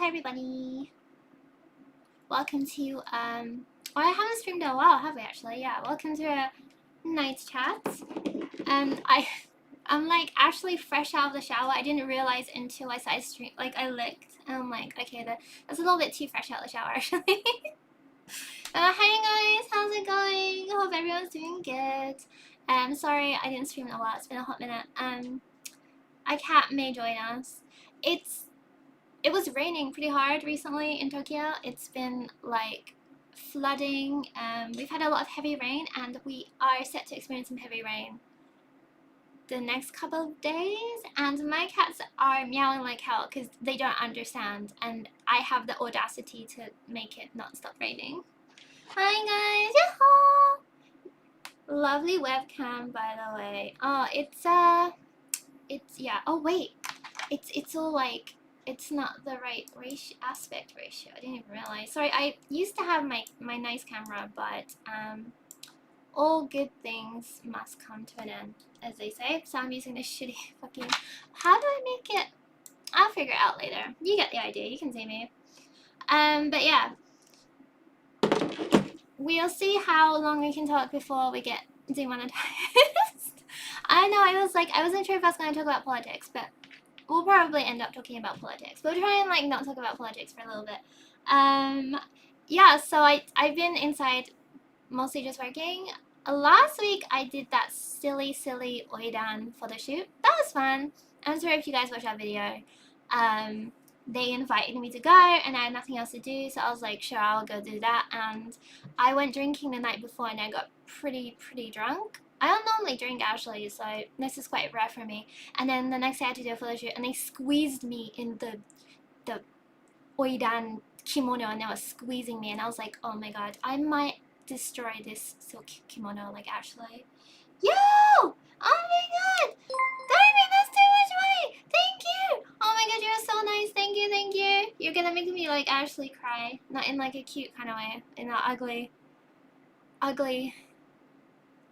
everybody. Welcome to well, I haven't streamed in a while, have we actually? Yeah, welcome to a night chat. I'm like actually fresh out of the shower. I didn't realize until I started stream, like I licked and I'm like, okay, that's a little bit too fresh out of the shower actually. Hi guys, how's it going? I hope everyone's doing good. Sorry I didn't stream in a while, it's been a hot minute. A cat may join us. It was raining pretty hard recently in Tokyo. It's been like flooding. We've had a lot of heavy rain and we are set to experience some heavy rain the next couple of days, and my cats are meowing like hell because they don't understand, and I have the audacity to make it not stop raining. Hi guys, yahoo! Lovely webcam, by the way. Oh, it's yeah. Oh wait, it's all like, it's not the right aspect ratio. I didn't even realize. Sorry, I used to have my nice camera, but all good things must come to an end, as they say. So I'm using this shitty fucking. How do I make it? I'll figure it out later. You get the idea. You can see me. But yeah, we'll see how long we can talk before we get demonetized. I know. I wasn't sure if I was going to talk about politics, but we'll probably end up talking about politics. We'll try and like not talk about politics for a little bit. Yeah. So I've been inside, mostly just working. Last week I did that silly Oidan photo shoot. That was fun. I'm sorry if you guys watched that video. They invited me to go and I had nothing else to do, so I was like, sure, I'll go do that. And I went drinking the night before and I got pretty drunk. I don't normally drink actually, so this is quite rare for me. And then the next day I had to do a photo shoot and they squeezed me in the Oidan kimono and they were squeezing me and I was like, oh my god, I might destroy this silk kimono, like actually. Yo! Oh my god! Diamond, that's too much money! Thank you! Oh my god, you're so nice. Thank you, thank you. You're gonna make me like actually cry. Not in like a cute kind of way. In an ugly,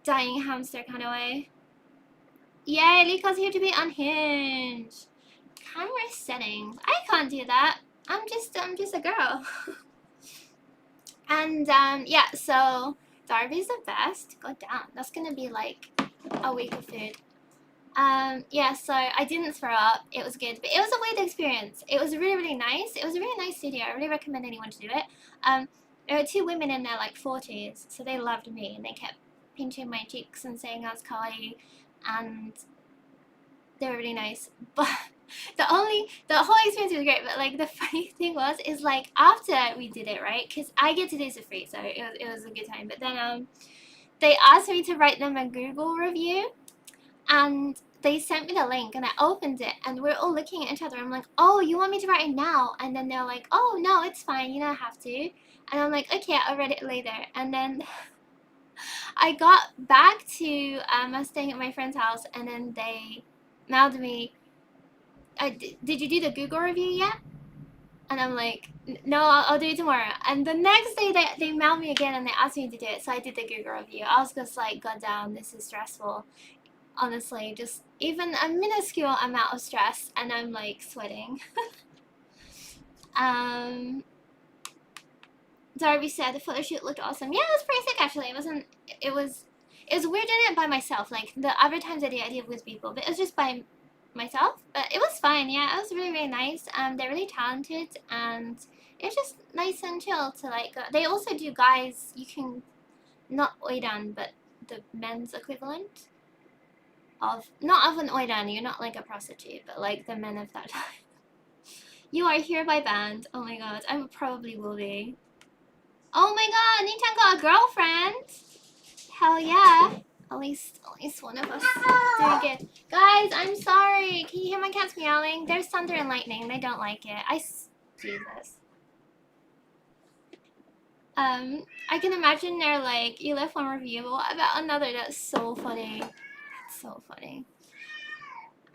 dying hamster kind of way. Yay, Lika's here to be unhinged. Camera settings. I can't do that. I'm just a girl. And yeah, so Darby's the best. Go down. That's gonna be like a week of food. Yeah, so I didn't throw up. It was good, but it was a weird experience. It was really nice. It was a really nice studio. I really recommend anyone to do it. There were two women in their like 40s, so they loved me and they kept pinching my cheeks and saying I was kawaii, and they were really nice. But the whole experience was great, but like the funny thing is like after we did it, right, because I get to do this for free, so it was a good time. But then they asked me to write them a Google review, and they sent me the link and I opened it and we're all looking at each other. I'm like, oh, you want me to write it now? And then they're like, oh no, it's fine, you don't have to. And I'm like, okay, I'll read it later. And then I got back to I was staying at my friend's house and then they mailed me, did you do the Google review yet? And I'm like, no, I'll do it tomorrow. And the next day they mailed me again and they asked me to do it, so I did the Google review. I was just like, god damn, this is stressful. Honestly, just even a minuscule amount of stress and I'm like sweating. Darby said the photo shoot looked awesome. Yeah, it was pretty sick actually. It was weird doing it by myself. Like the other times I did it with people, but it was just by myself. But it was fine. Yeah, it was really nice. They're really talented and it's just nice and chill to like go. They also do guys, you can, not oidan, but the men's equivalent of, not of an oidan, you're not like a prostitute, but like the men of that time. You are hereby banned. Oh my god, I probably will be. Oh my god, Nintan got a girlfriend! Hell yeah. At least one of us doing good. Guys, I'm sorry. Can you hear my cats meowing? There's thunder and lightning. They don't like it. Jesus. I can imagine they're like, you left one review about another. That's so funny. That's so funny.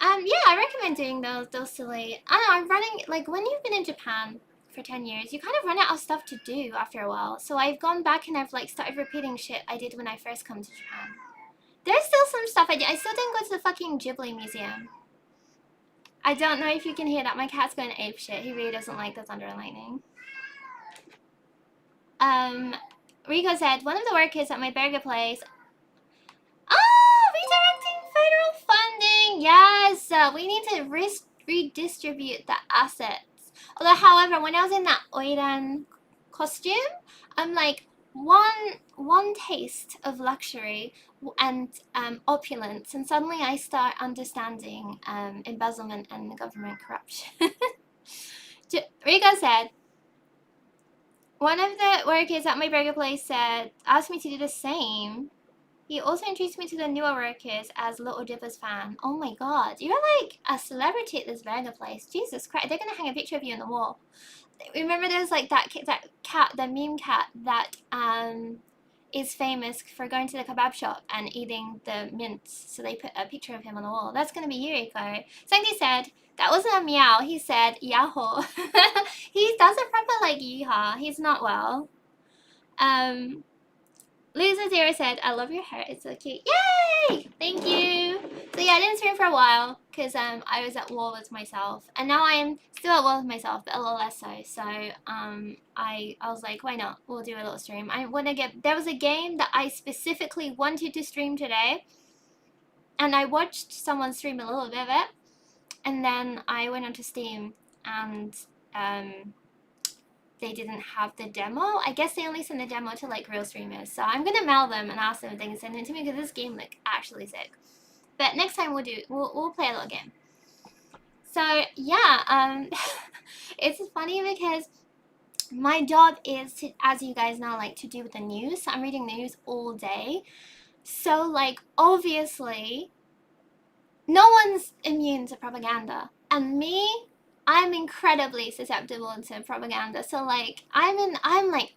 Yeah, I recommend doing those silly. I don't know, I'm running, like when you've been in Japan for 10 years, you kind of run out of stuff to do after a while. So I've gone back and I've like started repeating shit I did when I first come to Japan. There's still some stuff I did. I still didn't go to the fucking Ghibli museum. I don't know if you can hear that. My cat's going apeshit. He really doesn't like the thunder and lightning. Rico said, one of the workers at my burger place. Oh, redirecting federal funding. Yes, we need to redistribute the assets. Although, however, when I was in that Oiran costume, I'm like, one taste of luxury and opulence, and suddenly I start understanding embezzlement and government corruption. Rico said, one of the workers at my burger place asked me to do the same. He also introduced me to the newer workers as Little Dipper's fan. Oh my god, you're like a celebrity at this burger place. Jesus Christ, they're gonna hang a picture of you on the wall. Remember there's like that cat, the meme cat that is famous for going to the kebab shop and eating the mince, so they put a picture of him on the wall. That's gonna be you, Rico. Sandy said, that wasn't a meow, he said yahoo. He does a proper like yeehaw. He's not well. Loser Zero said, I love your hair, it's so cute. Yay! Thank you! So yeah, I didn't stream for a while because I was at war with myself. And now I am still at war with myself, but a little less so. So I was like, why not? We'll do a little stream. There was a game that I specifically wanted to stream today. And I watched someone stream a little bit of it. And then I went onto Steam and they didn't have the demo. I guess they only send the demo to like real streamers. So I'm gonna mail them and ask them if they can send it to me because this game like actually sick. But next time we'll play a little game. So yeah, it's funny because my job is to, as you guys know, like to do with the news. So I'm reading the news all day. So like obviously no one's immune to propaganda. And me, I'm incredibly susceptible to propaganda. So like I'm like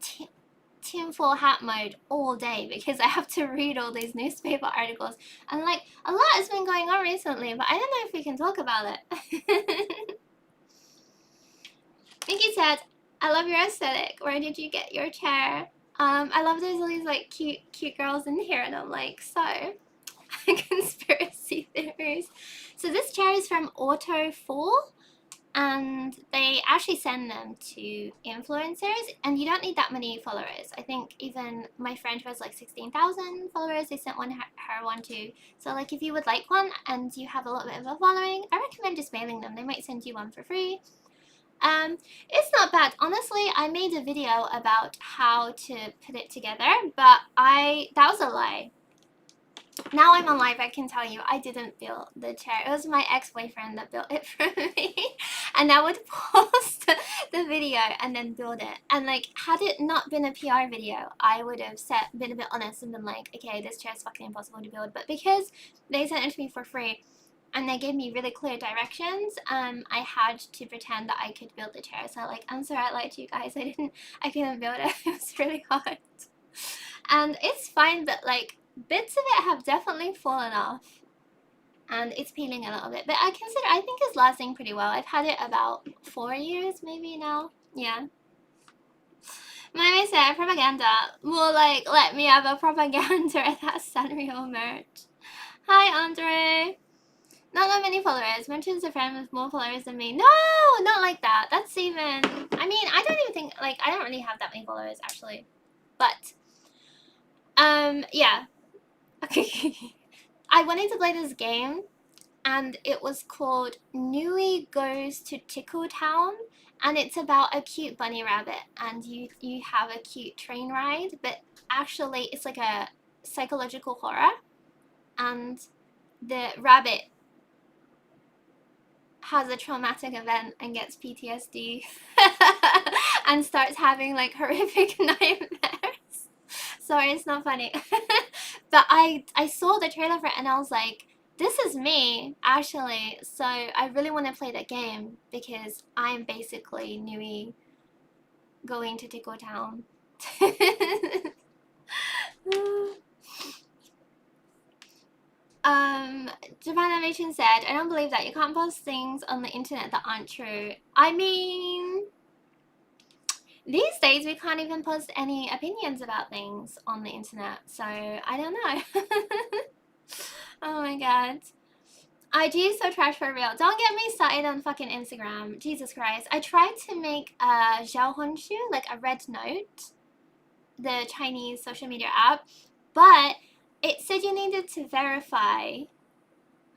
tinfoil hat mode all day because I have to read all these newspaper articles, and like a lot has been going on recently, but I don't know if we can talk about it. Mickey said, I love your aesthetic. Where did you get your chair? I love there's all these like cute girls in here, and I'm like, so conspiracy theories. So this chair is from Auto 4. And they actually send them to influencers, and you don't need that many followers. I think even my friend who has like 16,000 followers, they sent her one too. So like if you would like one and you have a little bit of a following, I recommend just mailing them. They might send you one for free. It's not bad. Honestly, I made a video about how to put it together, but that was a lie. Now I'm on live, I can tell you, I didn't build the chair. It was my ex-boyfriend that built it for me. And I would post the video and then build it. And like, had it not been a PR video, I would have been a bit honest and been like, okay, this chair is fucking impossible to build. But because they sent it to me for free and they gave me really clear directions, I had to pretend that I could build the chair. So like, I'm sorry I lied to you guys. I couldn't build it. It was really hard. And it's fine, but like, bits of it have definitely fallen off and it's peeling a little bit, but I think it's lasting pretty well. I've had it about 4 years maybe now. Yeah. Mommy said propaganda. Well, like, let me have a propaganda at that Sanrio merch. Hi, Andre. Not that many followers. Mentions a friend with more followers than me. No, not like that. That's even, I mean, I don't even think, like, I don't really have that many followers actually. But, yeah. Okay. I wanted to play this game, and it was called Nui Goes to Tickle Town, and it's about a cute bunny rabbit, and you have a cute train ride, but actually it's like a psychological horror, and the rabbit has a traumatic event and gets PTSD and starts having like horrific nightmares. Sorry, it's not funny. But I saw the trailer for it and I was like, this is me, actually. So I really want to play that game because I'm basically Nui going to Tickle Town. Japan Animation said, I don't believe that. You can't post things on the internet that aren't true. I mean, these days we can't even post any opinions about things on the internet, so I don't know. Oh my god. IG is so trash for real. Don't get me started on fucking Instagram. Jesus Christ. I tried to make a xiaohongshu, like a red note, the Chinese social media app, but it said you needed to verify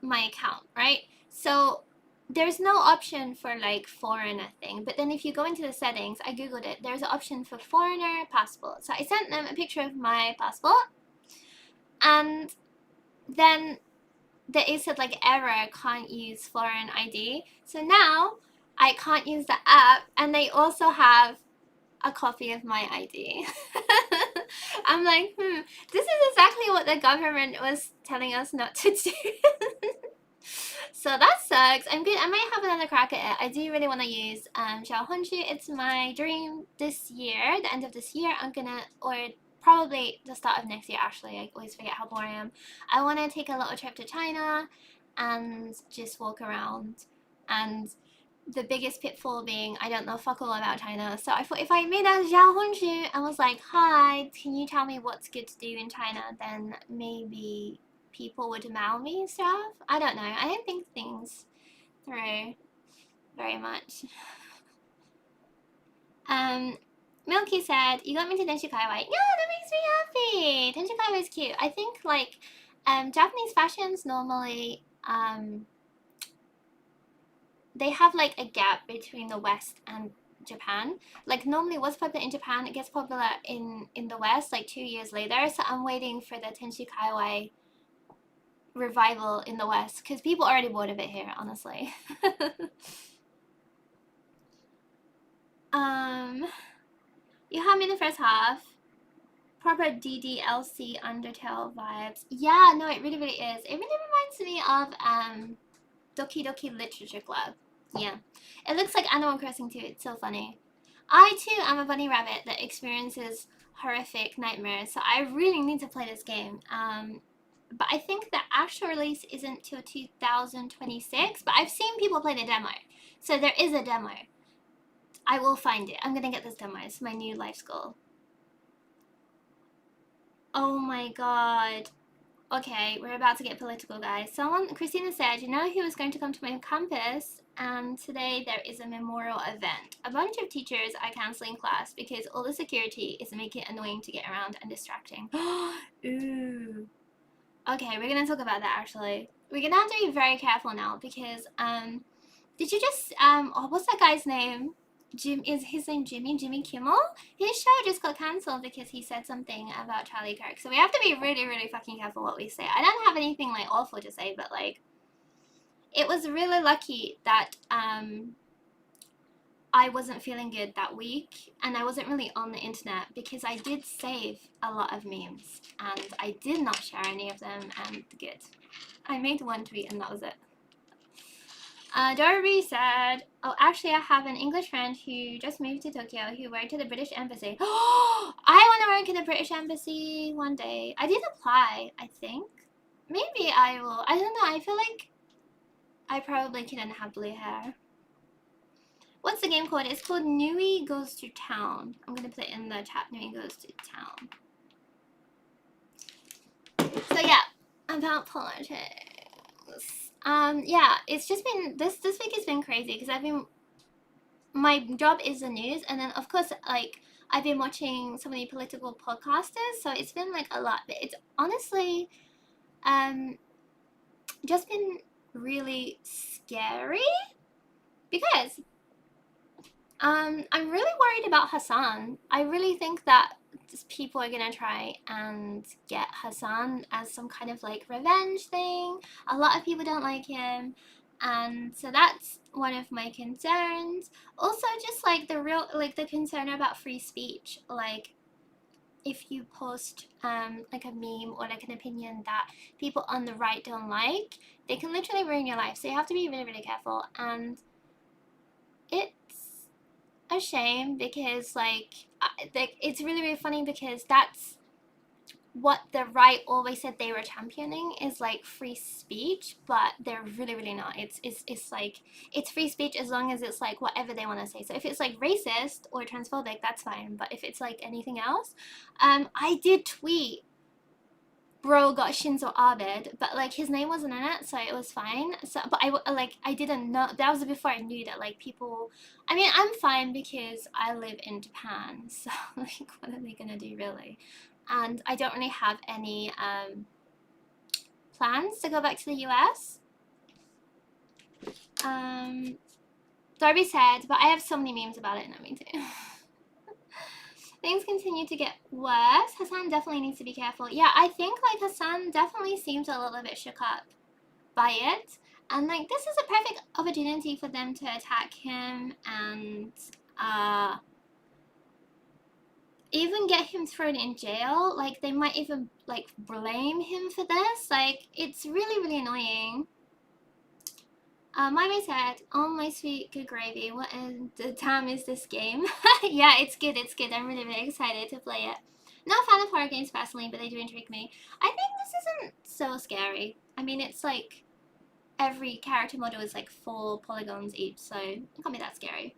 my account, right? So there's no option for like foreigner thing, but then if you go into the settings, I googled it, there's an option for foreigner passport. So I sent them a picture of my passport, and then it said like error, can't use foreign ID. So now I can't use the app, and they also have a copy of my ID. I'm like, this is exactly what the government was telling us not to do. So that sucks. I'm good. I might have another crack at it. I do really want to use xiaohongshu. It's my dream this year, the end of this year. I'm gonna, or probably the start of next year, actually. I always forget how poor I am. I want to take a little trip to China and just walk around. And the biggest pitfall being I don't know fuck all about China. So I thought if I made a xiaohongshu and was like, hi, can you tell me what's good to do in China, then maybe people would mail me stuff. I don't know. I didn't think things through very much. Milky said, you got me to Denshu Kaiwai. Yeah, that makes me happy. Denshu Kaiwai is cute. I think like Japanese fashions normally they have like a gap between the West and Japan. Like normally what's popular in Japan, it gets popular in the West like 2 years later. So I'm waiting for the Tenshu Kaiwai revival in the West because people already bored of it here, honestly. You have me in the first half. Proper DDLC Undertale vibes. Yeah, no, it really, really is. It really reminds me of Doki Doki Literature Club. Yeah. It looks like Animal Crossing too. It's so funny. I too am a bunny rabbit that experiences horrific nightmares, so I really need to play this game. But I think the actual release isn't till 2026, but I've seen people play the demo. So there is a demo. I will find it. I'm gonna get this demo. It's my new life goal. Oh my god. Okay, we're about to get political, guys. Christina said, you know who was going to come to my campus? And today there is a memorial event. A bunch of teachers are cancelling class because all the security is making it annoying to get around and distracting. Ooh. Okay, we're gonna talk about that actually. We're gonna have to be very careful now because, did you just, what's that guy's name? Is his name Jimmy Kimmel? His show just got cancelled because he said something about Charlie Kirk. So we have to be really, really fucking careful what we say. I don't have anything like awful to say, but like, it was really lucky that I wasn't feeling good that week and I wasn't really on the internet because I did save a lot of memes and I did not share any of them, and good. I made one tweet and that was it. Dorothy said, oh, actually, I have an English friend who just moved to Tokyo who worked at the British Embassy. I want to work at the British Embassy one day. I did apply, I think. Maybe I will. I don't know. I feel like I probably couldn't have blue hair. What's the game called? It's called Nui Goes to Town. I'm going to put it in the chat. Nui Goes to Town. So, yeah, about politics. Yeah, it's just been this week has been crazy because my job is the news, and then of course like I've been watching so many political podcasters, so it's been like a lot, but it's honestly just been really scary because I'm really worried about Hassan. I really think that people are gonna try and get Hassan as some kind of like revenge thing. A lot of people don't like him, and so that's one of my concerns. Also, just like the concern about free speech. Like, if you post like a meme or like an opinion that people on the right don't like, they can literally ruin your life. So you have to be really, really careful. And it's a shame because like it's really, really funny because that's what the right always said they were championing, is like free speech, but they're really, really not. It's like it's free speech as long as it's like whatever they want to say. So if it's like racist or transphobic, that's fine, but if it's like anything else, I did tweet bro got Shinzo Abe, but like his name wasn't in it, so it was fine. So, but I didn't know, that was before I knew that like people. I mean, I'm fine because I live in Japan, so like what are they gonna do really? And I don't really have any plans to go back to the US. Darby said, but I have so many memes about it, and I mean too. Things continue to get worse. Hassan definitely needs to be careful. Yeah, I think like Hassan definitely seems a little bit shook up by it. And like this is a perfect opportunity for them to attack him and even get him thrown in jail. Like they might even like blame him for this. Like it's really, really annoying. My said, "Oh my sweet good gravy, what in the damn is this game?" Yeah, it's good, it's good. I'm really, really excited to play it. Not a fan of horror games personally, but they do intrigue me. I think this isn't so scary. I mean, it's like every character model is like 4 polygons each, so it can't be that scary.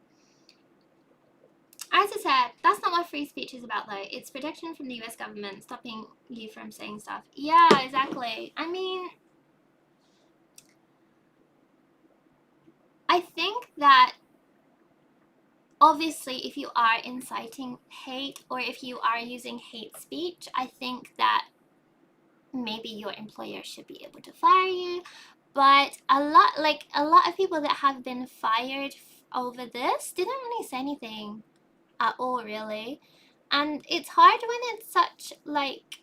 As I said, that's not what free speech is about though. It's protection from the US government, stopping you from saying stuff. Yeah, exactly. I mean, I think that obviously if you are inciting hate or if you are using hate speech, I think that maybe your employer should be able to fire you. But a lot of people that have been fired over this didn't really say anything at all, really. And it's hard when it's such like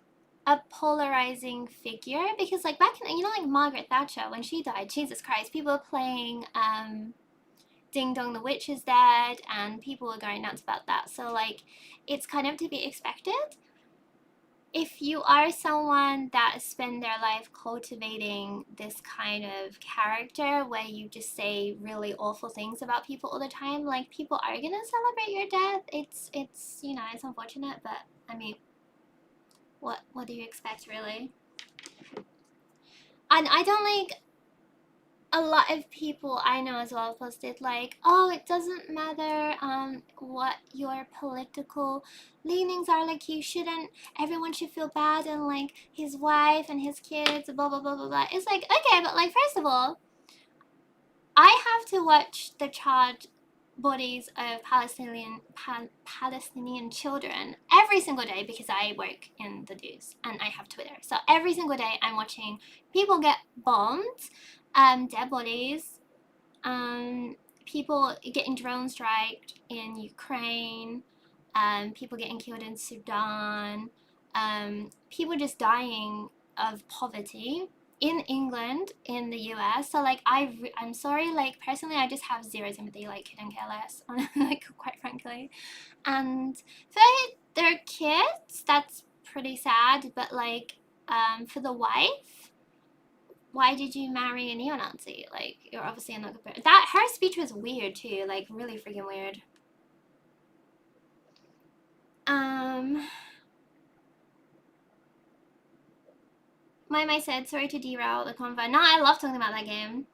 a polarizing figure, because like back in, like Margaret Thatcher, when she died, Jesus Christ, people were playing Ding Dong the Witch is Dead, and people were going nuts about that. So like it's kind of to be expected. If you are someone that spend their life cultivating this kind of character where you just say really awful things about people all the time, like people are gonna celebrate your death. It's it's unfortunate, but I mean, what do you expect really? And I don't like, a lot of people I know as well posted like, oh, it doesn't matter what your political leanings are, like you shouldn't, everyone should feel bad, and like his wife and his kids, blah blah blah blah blah. It's like, okay, but like first of all, I have to watch the charred bodies of Palestinian children every single day because I work in the news and I have Twitter. So every single day I'm watching people get bombed, dead bodies, people getting drone striked in Ukraine, people getting killed in Sudan, people just dying of poverty in England, in the US. So like I'm sorry, like personally I just have zero sympathy, like couldn't care less, like quite frankly. And for their kids, that's pretty sad, but like for the wife, why did you marry a neo-Nazi? Like you're obviously not good person. That her speech was weird too, like really freaking weird. My said, sorry to derail the convo. No, I love talking about that game.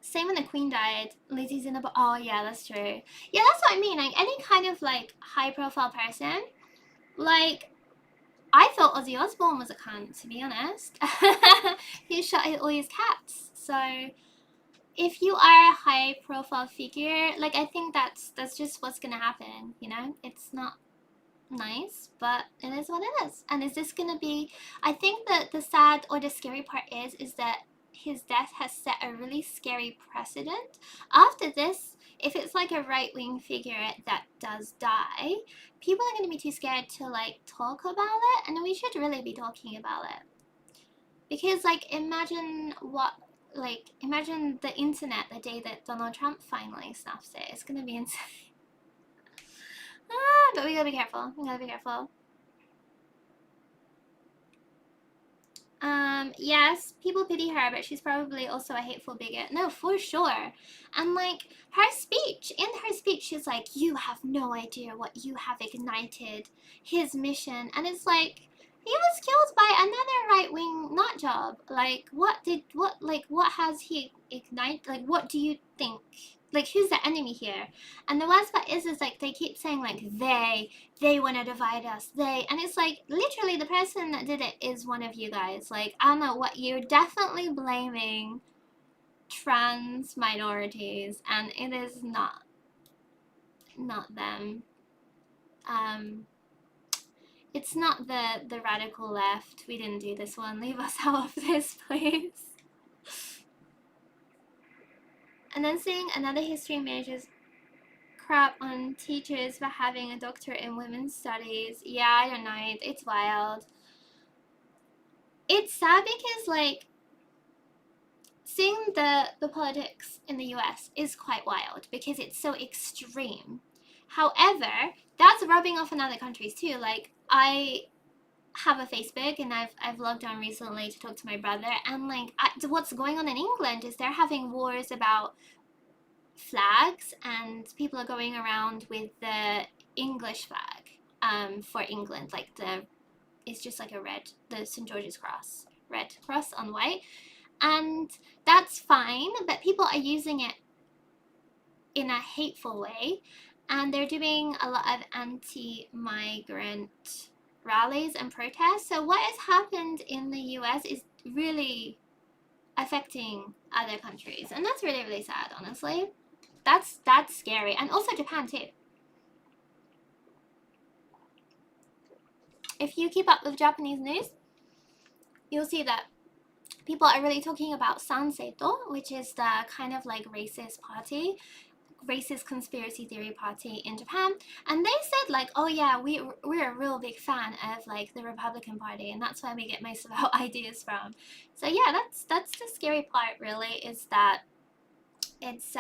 Same when the Queen died. Lizzie's in the oh yeah, that's true. Yeah, that's what I mean. Like any kind of like high profile person, like I thought Ozzy Osbourne was a cunt, to be honest. He shot all his cats. So if you are a high profile figure, like I think that's just what's gonna happen, you know? It's not nice, but it is what it is. And is this gonna be, I think that the sad or the scary part is that his death has set a really scary precedent. After this, if it's like a right-wing figure that does die, people are going to be too scared to like talk about it, and we should really be talking about it. Because like imagine the internet the day that Donald Trump finally snuffs it. It's going to be insane. But we gotta be careful. Yes, people pity her, but she's probably also a hateful bigot. No, for sure. And like in her speech, she's like, you have no idea what you have ignited his mission. And it's like, he was killed by another right-wing nut job. Like, what has he ignited? Like, what do you think Like, who's the enemy here? And the worst part is like they keep saying like they want to divide us, and it's like literally the person that did it is one of you guys. Like, I don't know what, you're definitely blaming trans minorities, and it is not them. It's not the radical left. We didn't do this one. Leave us out of this, please. And then seeing another history major's crap on teachers for having a doctorate in women's studies. Yeah, I don't know. It's wild. It's sad because, like, seeing the politics in the US is quite wild because it's so extreme. However, that's rubbing off on other countries too. Like, I have a Facebook and I've logged on recently to talk to my brother, and like what's going on in England is they're having wars about flags, and people are going around with the English flag for England, like it's just like the St. George's cross, red cross on white, and that's fine, but people are using it in a hateful way, and they're doing a lot of anti-migrant rallies and protests. So what has happened in the US is really affecting other countries, and that's really, really sad, honestly. That's scary. And also Japan too. If you keep up with Japanese news, you'll see that people are really talking about Sanseito, which is the kind of like racist conspiracy theory party in Japan, and they said like, oh yeah, we're a real big fan of like the Republican Party, and that's where we get most of our ideas from. So yeah, that's the scary part, really, is that it's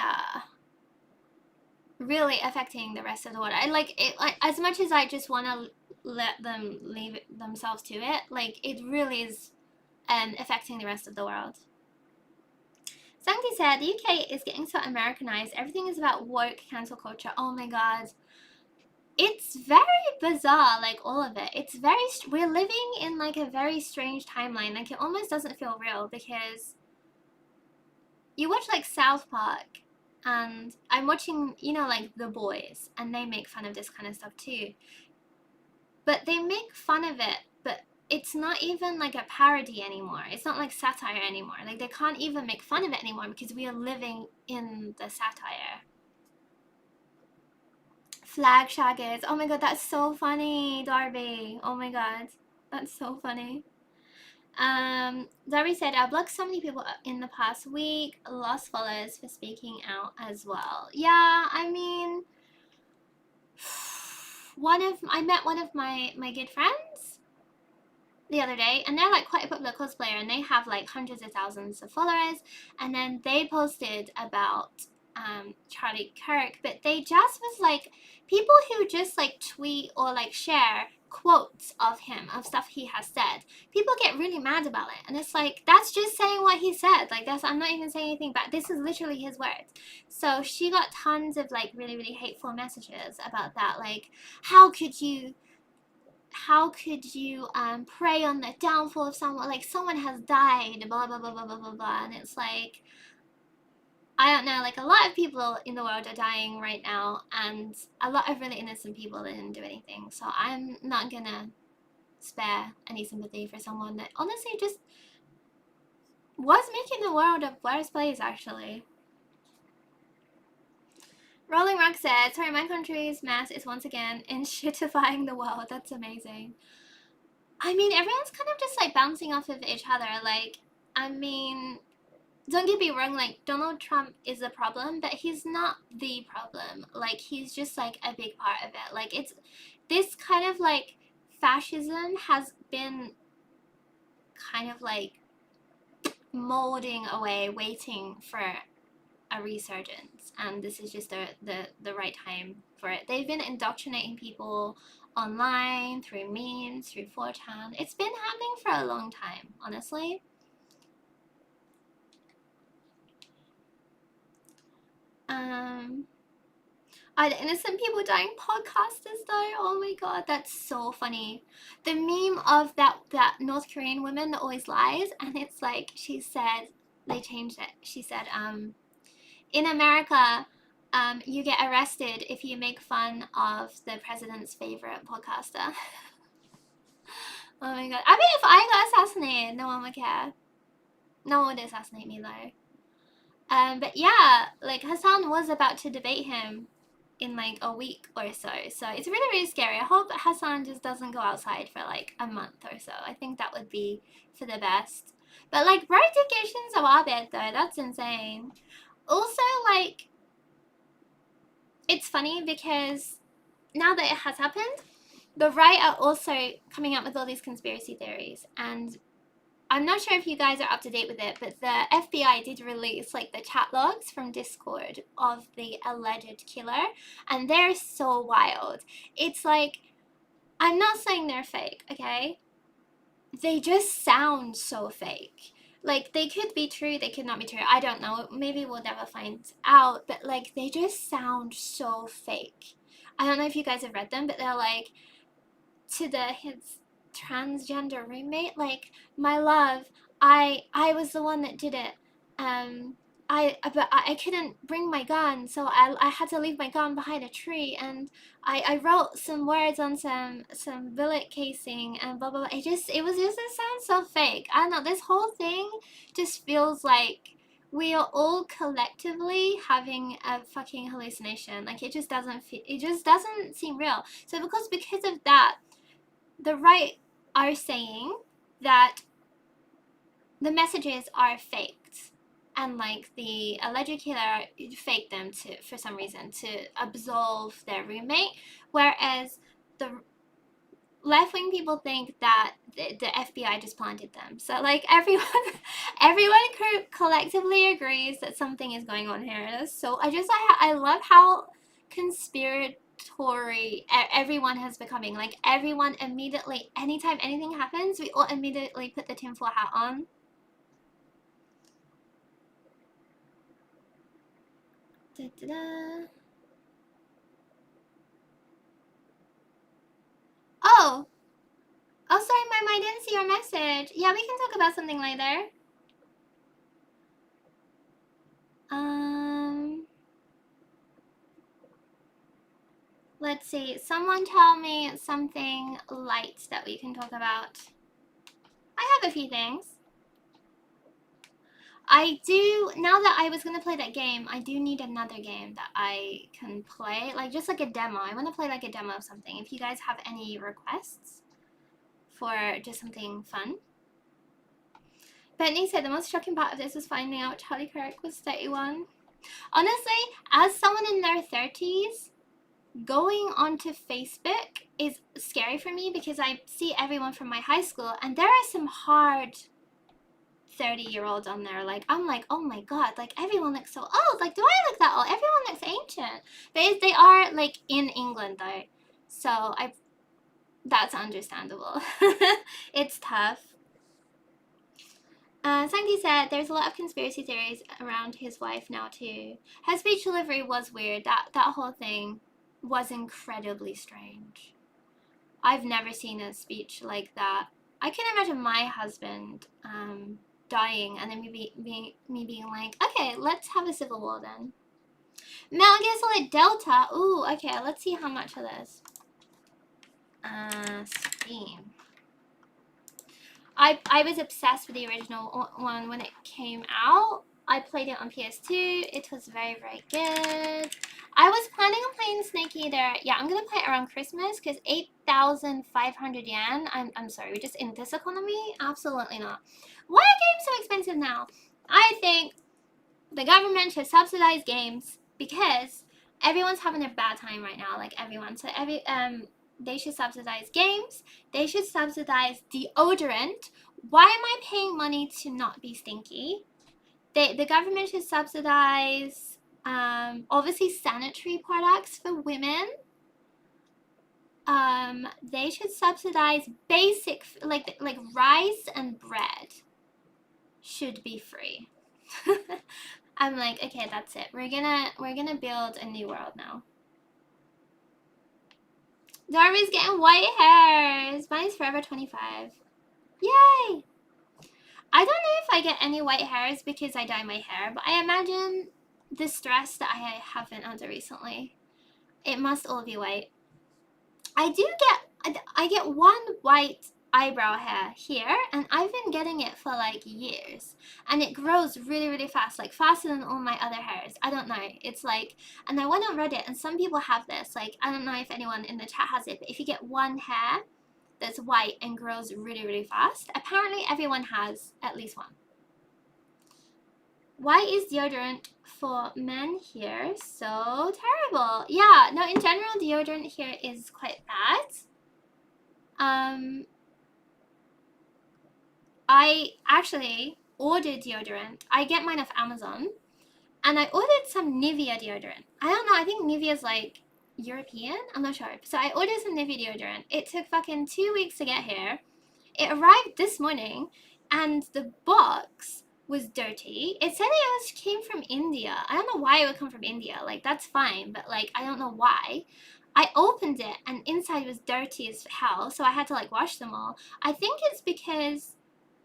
really affecting the rest of the world. I like it, like, as much as I just want to let them leave themselves to it, like it really is affecting the rest of the world. Sancti said, the UK is getting so Americanized. Everything is about woke cancel culture. Oh my god. It's very bizarre, like all of it. It's very, we're living in like a very strange timeline. Like it almost doesn't feel real, because you watch like South Park, and I'm watching, you know, like The Boys, and they make fun of this kind of stuff too. But they make fun of it, but it's not even like a parody anymore. It's not like satire anymore. Like they can't even make fun of it anymore because we are living in the satire. Flag shaggers. Oh my god, that's so funny, Darby. Oh my god, that's so funny. Darby said, I blocked so many people in the past week, lost followers for speaking out as well. Yeah, I mean, I met one of my good friends the other day, and they're like quite a popular cosplayer, and they have like hundreds of thousands of followers, and then they posted about Charlie Kirk, but they just was like, people who just like tweet or like share quotes of him, of stuff he has said, people get really mad about it, and it's like, that's just saying what he said, like that's, I'm not even saying anything back, this is literally his words. So she got tons of like really, really hateful messages about that, like, how could you prey on the downfall of someone, like someone has died, blah blah blah blah blah blah blah. And it's like, I don't know, like a lot of people in the world are dying right now, and a lot of really innocent people didn't do anything, so I'm not gonna spare any sympathy for someone that honestly just was making the world a worse place, actually. Rolling Rock said, sorry, my country's mess is once again inshitifying the world. That's amazing. I mean, everyone's kind of just like bouncing off of each other. Like, I mean, don't get me wrong, like Donald Trump is a problem, but he's not the problem. Like, he's just like a big part of it. Like, it's this kind of like fascism has been kind of like molding away, waiting for a resurgence, and this is just the right time for it. They've been indoctrinating people online through memes, through 4chan. It's been happening for a long time, honestly. Are the innocent people dying podcasters though? Oh my god, that's so funny. The meme of that North Korean woman that always lies, and it's like, she said, they changed it. She said, in America, you get arrested if you make fun of the president's favorite podcaster. Oh my god. I mean, if I got assassinated, no one would care. No one would assassinate me though. But yeah, like Hassan was about to debate him in like a week or so. So it's really, really scary. I hope Hassan just doesn't go outside for like a month or so. I think that would be for the best. But like, bro taking Zawabed though, that's insane. Also, like, it's funny because now that it has happened, the right are also coming up with all these conspiracy theories, and I'm not sure if you guys are up to date with it, but the FBI did release like the chat logs from Discord of the alleged killer, and they're so wild. It's like, I'm not saying they're fake, okay? They just sound so fake. Like, they could be true, they could not be true. I don't know. Maybe we'll never find out, but like, they just sound so fake. I don't know if you guys have read them, but they're like, to his transgender roommate, like, my love, I was the one that did it. But I couldn't bring my gun, so I had to leave my gun behind a tree, and I wrote some words on some billet casing and blah blah blah. It sounds so fake. I don't know, this whole thing just feels like we are all collectively having a fucking hallucination. Like, it just doesn't seem real. So because of that, the right are saying that the messages are faked, and like the alleged killer faked them for some reason to absolve their roommate, whereas the left-wing people think that the FBI just planted them. So like, everyone collectively agrees that something is going on here. So I love how conspiratorial everyone has becoming. Like, everyone immediately, anytime anything happens, we all immediately put the tinfoil hat on. Da-da-da. Oh, sorry, Mom, I didn't see your message. Yeah, we can talk about something later. Let's see. Someone tell me something light that we can talk about. I have a few things. I do, now that I was going to play that game, I do need another game that I can play. Like, just like a demo. I want to play like a demo of something. If you guys have any requests for just something fun. Bentley said the most shocking part of this was finding out Charlie Kirk was 31. Honestly, as someone in their 30s, going onto Facebook is scary for me because I see everyone from my high school, and there are some hard 30-year-olds on there. Like, I'm like, oh my god, like, everyone looks so old. Like, do I look that old? Everyone looks ancient. They are like in England though, so that's understandable. It's tough. Sankey said there's a lot of conspiracy theories around his wife now too. Her speech delivery was weird. That whole thing was incredibly strange. I've never seen a speech like that. I can imagine my husband dying and then me being like, okay, let's have a civil war then. Metal Gear Solid Delta. Ooh, okay, let's see how much of this. Steam. I was obsessed with the original one when it came out. I played it on PS2. It was very, very good. I was planning on playing Snake Eater. Yeah, I'm gonna play it around Christmas because 8,500 yen. I'm sorry, we're just in this economy? Absolutely not. Why are games so expensive now? I think the government should subsidize games because everyone's having a bad time right now. Like, everyone. So they should subsidize games. They should subsidize deodorant. Why am I paying money to not be stinky? The government should subsidize obviously sanitary products for women. They should subsidize basic, like rice and bread should be free. I'm like, okay, that's it. We're gonna build a new world now. Darby's getting white hairs. Mine's forever 25. Yay! I don't know if I get any white hairs because I dye my hair, but I imagine the stress that I have been under recently. It must all be white. I get one white eyebrow hair here, and I've been getting it for like years, and it grows really, really fast, like faster than all my other hairs. I don't know, it's like, and I went on Reddit, and some people have this, like, I don't know if anyone in the chat has it, but if you get one hair that's white and grows really, really fast, apparently everyone has at least one. Why is deodorant for men here so terrible? Yeah, no, in general, deodorant here is quite bad. I actually ordered deodorant. I get mine off Amazon, and I ordered some Nivea deodorant. I don't know, I think Nivea's like European, I'm not sure. So I ordered some Nivea deodorant. It took fucking 2 weeks to get here. It arrived this morning, and the box was dirty. It said it came from India. I don't know why it would come from India. Like, that's fine, but like, I don't know why. I opened it, and inside was dirty as hell, so I had to like wash them all. I think it's because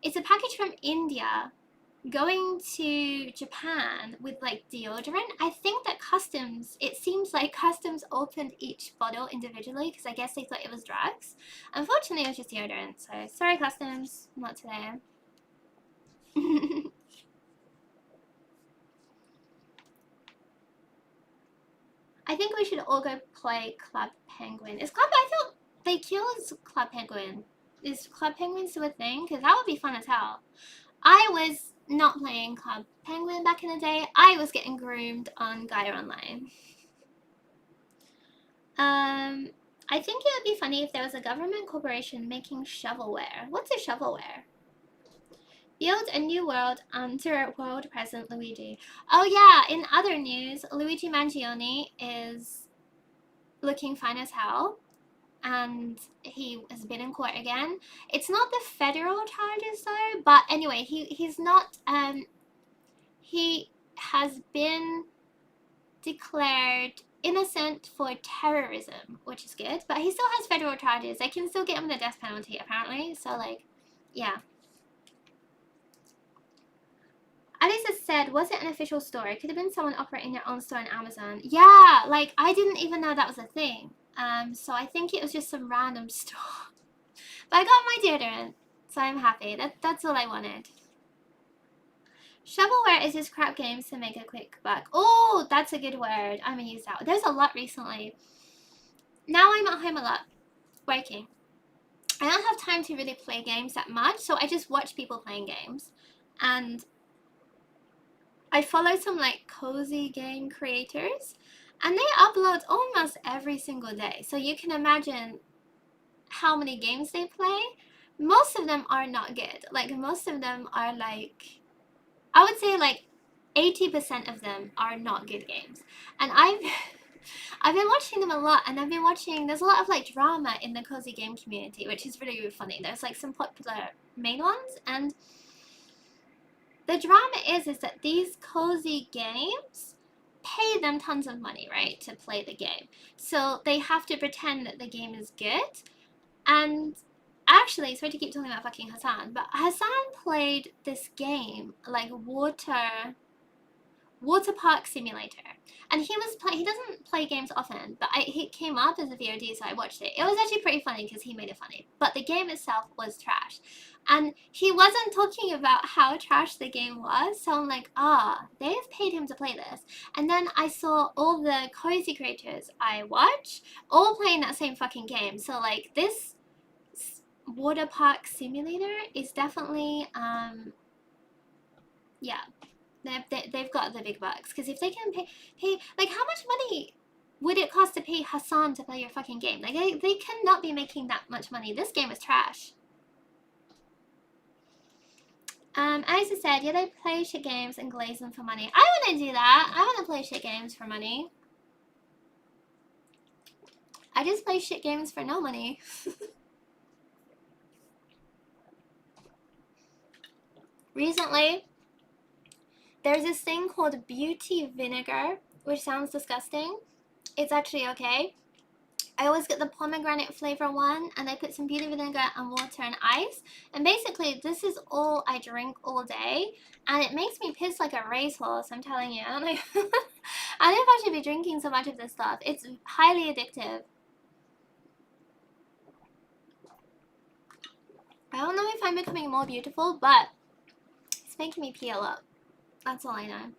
it's a package from India going to Japan with like deodorant. I think that customs, it seems like customs opened each bottle individually because I guess they thought it was drugs. Unfortunately, it was just deodorant, so sorry customs, not today. I think we should all go play Club Penguin. I thought they killed Club Penguin. Is Club Penguin still a thing? Because that would be fun as hell. I was not playing Club Penguin back in the day. I was getting groomed on Gaia Online. I think it would be funny if there was a government corporation making shovelware. What's a shovelware? Build a new world under world president Luigi. Oh yeah, in other news, Luigi Mangione is looking fine as hell, and he has been in court again. It's not the federal charges though, but anyway, he's not, he has been declared innocent for terrorism, which is good, but he still has federal charges. They can still get him the death penalty apparently, so like, yeah. Alisa said, was it an official store? It could have been someone operating their own store on Amazon. Yeah, like, I didn't even know that was a thing. So I think it was just some random store. But I got my deodorant, so I'm happy. That's all I wanted. Shovelware is just crap games to make a quick buck. Oh, that's a good word. I'm gonna use that. There's a lot recently. Now I'm at home a lot, working. I don't have time to really play games that much, so I just watch people playing games. And I follow some like cozy game creators, and they upload almost every single day. So you can imagine how many games they play. Most of them are not good. Like, most of them are like, I would say like 80% of them are not good games. And I've been watching them a lot, and I've been watching, there's a lot of like drama in the cozy game community, which is really, really funny. There's like some popular main ones, and the drama is that these cozy games pay them tons of money, right, to play the game. So they have to pretend that the game is good. And actually, sorry to keep talking about fucking Hassan, but Hassan played this game, like water park simulator, and he doesn't play games often, but he came up as a VOD, so I watched it. It was actually pretty funny because he made it funny, but the game itself was trash, and he wasn't talking about how trash the game was. So I'm like, they've paid him to play this. And then I saw all the cozy creators I watch all playing that same fucking game. So like, this water park simulator is definitely yeah, they've got the big bucks, because if they can pay, like, how much money would it cost to pay Hassan to play your fucking game? Like, they cannot be making that much money. This game is trash. Isa said, yeah, they play shit games and glaze them for money. I want to do that. I want to play shit games for money. I just play shit games for no money. Recently, there's this thing called beauty vinegar, which sounds disgusting. It's actually okay. I always get the pomegranate flavor one, and I put some beauty vinegar and water and ice. And basically, this is all I drink all day, and it makes me piss like a racehorse. I'm telling you. I don't know. I don't know if I should be drinking so much of this stuff. It's highly addictive. I don't know if I'm becoming more beautiful, but it's making me pee a lot. That's all I know.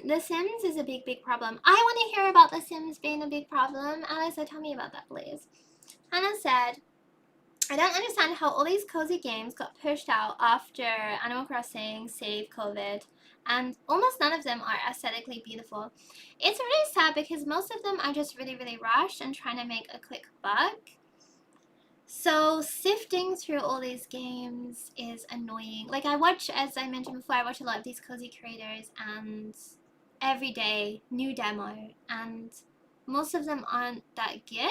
The Sims is a big problem. I want to hear about The Sims being a big problem. Alyssa, tell me about that, please. Hannah said, I don't understand how all these cozy games got pushed out after Animal Crossing saved COVID, and almost none of them are aesthetically beautiful. It's really sad because most of them are just really rushed and trying to make a quick buck. So sifting through all these games is annoying. Like I watch, as I mentioned before, I watch a lot of these cozy creators, and every day new demo, and most of them aren't that good.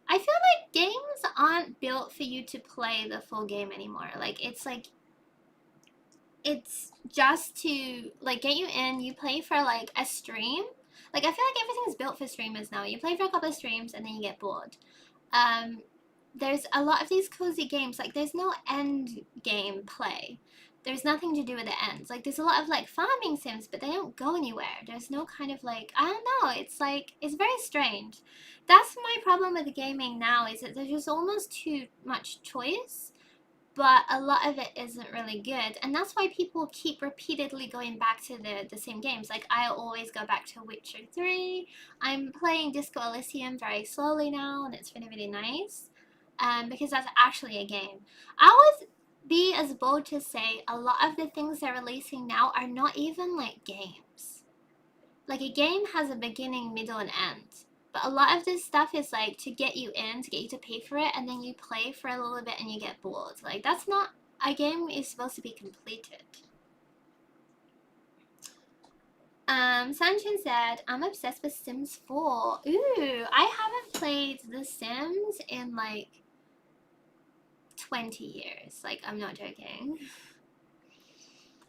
I feel like games aren't built for you to play the full game anymore. Like it's just to like get you in, you play for like a stream. Like I feel like everything's built for streamers now. You play for a couple of streams and then you get bored. There's a lot of these cozy games, like there's no end game play. There's nothing to do with the ends. Like there's a lot of like farming sims, but they don't go anywhere. There's no kind of like, I don't know, it's like, it's very strange. That's my problem with gaming now, is that there's just almost too much choice, but a lot of it isn't really good. And that's why people keep repeatedly going back to the same games. Like I always go back to Witcher 3. I'm playing Disco Elysium very slowly now, and it's really nice. Because that's actually a game. I would be as bold to say a lot of the things they're releasing now are not even like games. Like a game has a beginning, middle, and end. But a lot of this stuff is like to get you in, to get you to pay for it, and then you play for a little bit and you get bored. Like that's not, a game is supposed to be completed. Sanchin said, I'm obsessed with Sims 4. Ooh, I haven't played The Sims in like 20 years. Like, I'm not joking.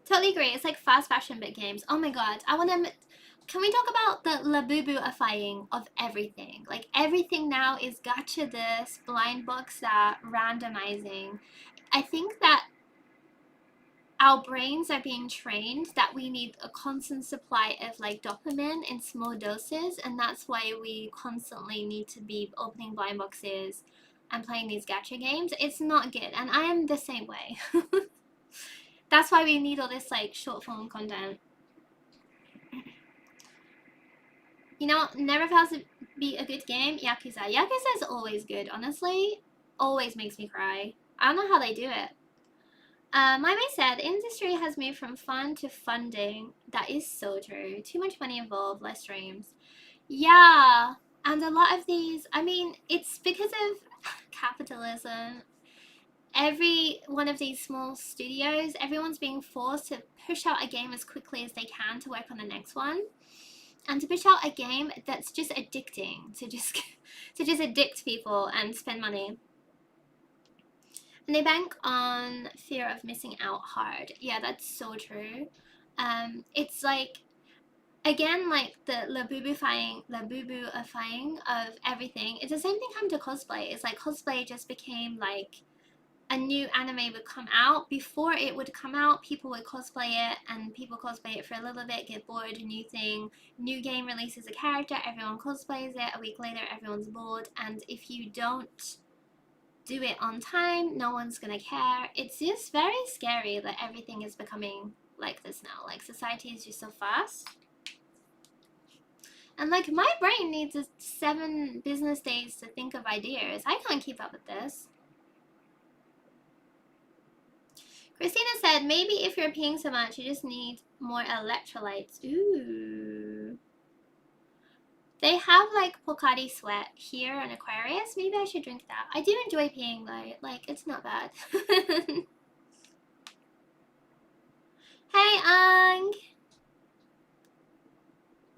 Totally agree. It's like fast fashion but games. Oh my god. I want to... Can we talk about the labubu-ifying of everything? Like, everything now is gacha this, blind box that, randomizing. I think that our brains are being trained that we need a constant supply of like dopamine in small doses, and that's why we constantly need to be opening blind boxes and playing these gacha games. It's not good, and I am the same way. That's why we need all this like short form content. You know what never fails to be a good game? Yakuza. Yakuza is always good, honestly. Always makes me cry. I don't know how they do it. My mate said, the industry has moved from fun to funding. That is so true. Too much money involved, less dreams. Yeah, and a lot of these, I mean, it's because of capitalism. Every one of these small studios, everyone's being forced to push out a game as quickly as they can to work on the next one. And to push out a game that's just addicting, to just addict people and spend money. And they bank on fear of missing out hard. Yeah, that's so true. It's like, again, like the labubu-ifying of everything. It's the same thing happened to cosplay. It's like cosplay just became like a new anime would come out. Before it would come out, people would cosplay it, and people cosplay it for a little bit, get bored, a new thing, new game releases a character, everyone cosplays it, a week later everyone's bored, and if you don't do it on time, no one's gonna care. It's just very scary that everything is becoming like this now. Like society is just so fast. And like my brain needs 7 business days to think of ideas. I can't keep up with this. Christina said, maybe if you're peeing so much, you just need more electrolytes. Ooh. They have like Pocari Sweat here in Aquarius. Maybe I should drink that. I do enjoy peeing though. Like, it's not bad. Hey, Ang!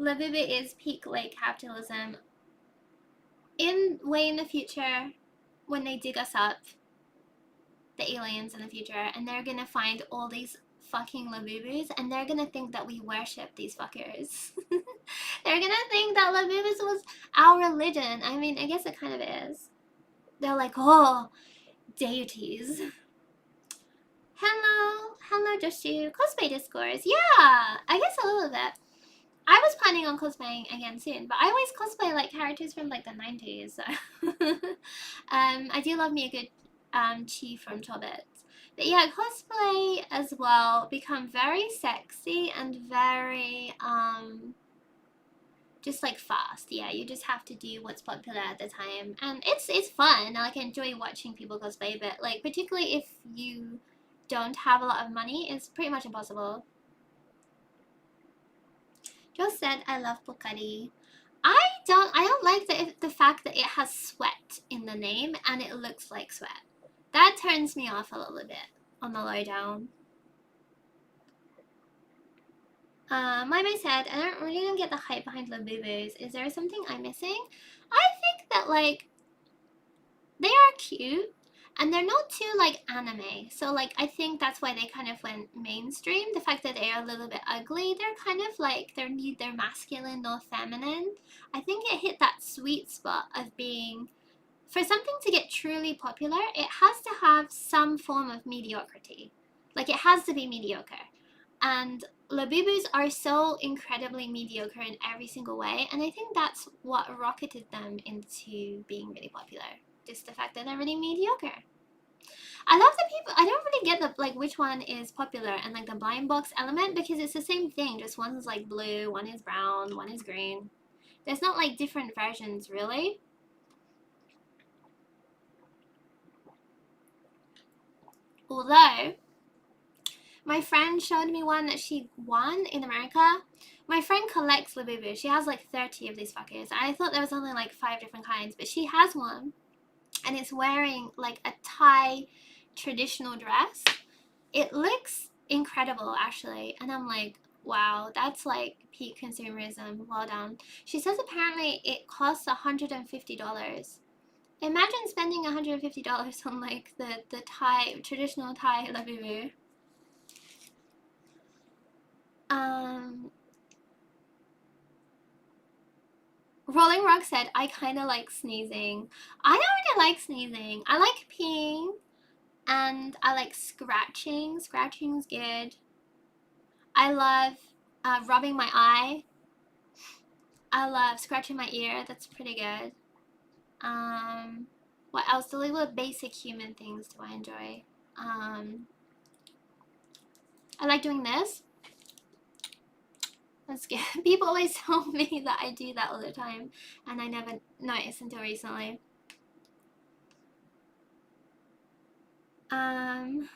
Labubu is peak like capitalism. Way in the future, when they dig us up, the aliens in the future, and they're gonna find all these fucking labubus, and they're gonna think that we worship these fuckers. They're gonna think that Labubus was our religion. I mean, I guess it kind of is. They're like, oh, deities. Hello, just you. Cosplay discourse. Yeah, I guess a little bit. I was planning on cosplaying again soon, but I always cosplay like characters from like the 90s. So. I do love me a good Chi from Chobbits. But yeah, cosplay as well become very sexy and very just like fast. Yeah, you just have to do what's popular at the time, and it's fun. Like, I enjoy watching people cosplay, but like particularly if you don't have a lot of money, it's pretty much impossible. Just said I love Pocari. I don't like the fact that it has sweat in the name and it looks like sweat. That turns me off a little bit on the lowdown. My said, I really don't get the hype behind Labubus. Is there something I'm missing? I think that like they are cute and they're not too like anime. So like I think that's why they kind of went mainstream. The fact that they are a little bit ugly, they're kind of like they're neither masculine nor feminine. I think it hit that sweet spot of being, for something to get truly popular, it has to have some form of mediocrity. Like it has to be mediocre. And Labubus are so incredibly mediocre in every single way, and I think that's what rocketed them into being really popular. Just the fact that they're really mediocre. I love the people. I don't really get the like which one is popular and like the blind box element, because it's the same thing. Just one's like blue, one is brown, one is green. There's not like different versions really. Although my friend showed me one that she won in America. My friend collects Labubu. She has like 30 of these fuckers. I thought there was only like 5 different kinds, but she has one. And it's wearing like a Thai traditional dress. It looks incredible actually. And I'm like, wow, that's like peak consumerism. Well done. She says apparently it costs $150. Imagine spending $150 on like the Thai, traditional Thai Labubu. Rolling Rock said, I kind of like sneezing. I don't really like sneezing. I like peeing and I like scratching. Scratching's good. I love rubbing my eye. I love scratching my ear. That's pretty good. What else? The little basic human things do I enjoy? I like doing this. That's good. People always tell me that I do that all the time, and I never noticed until recently. Oh,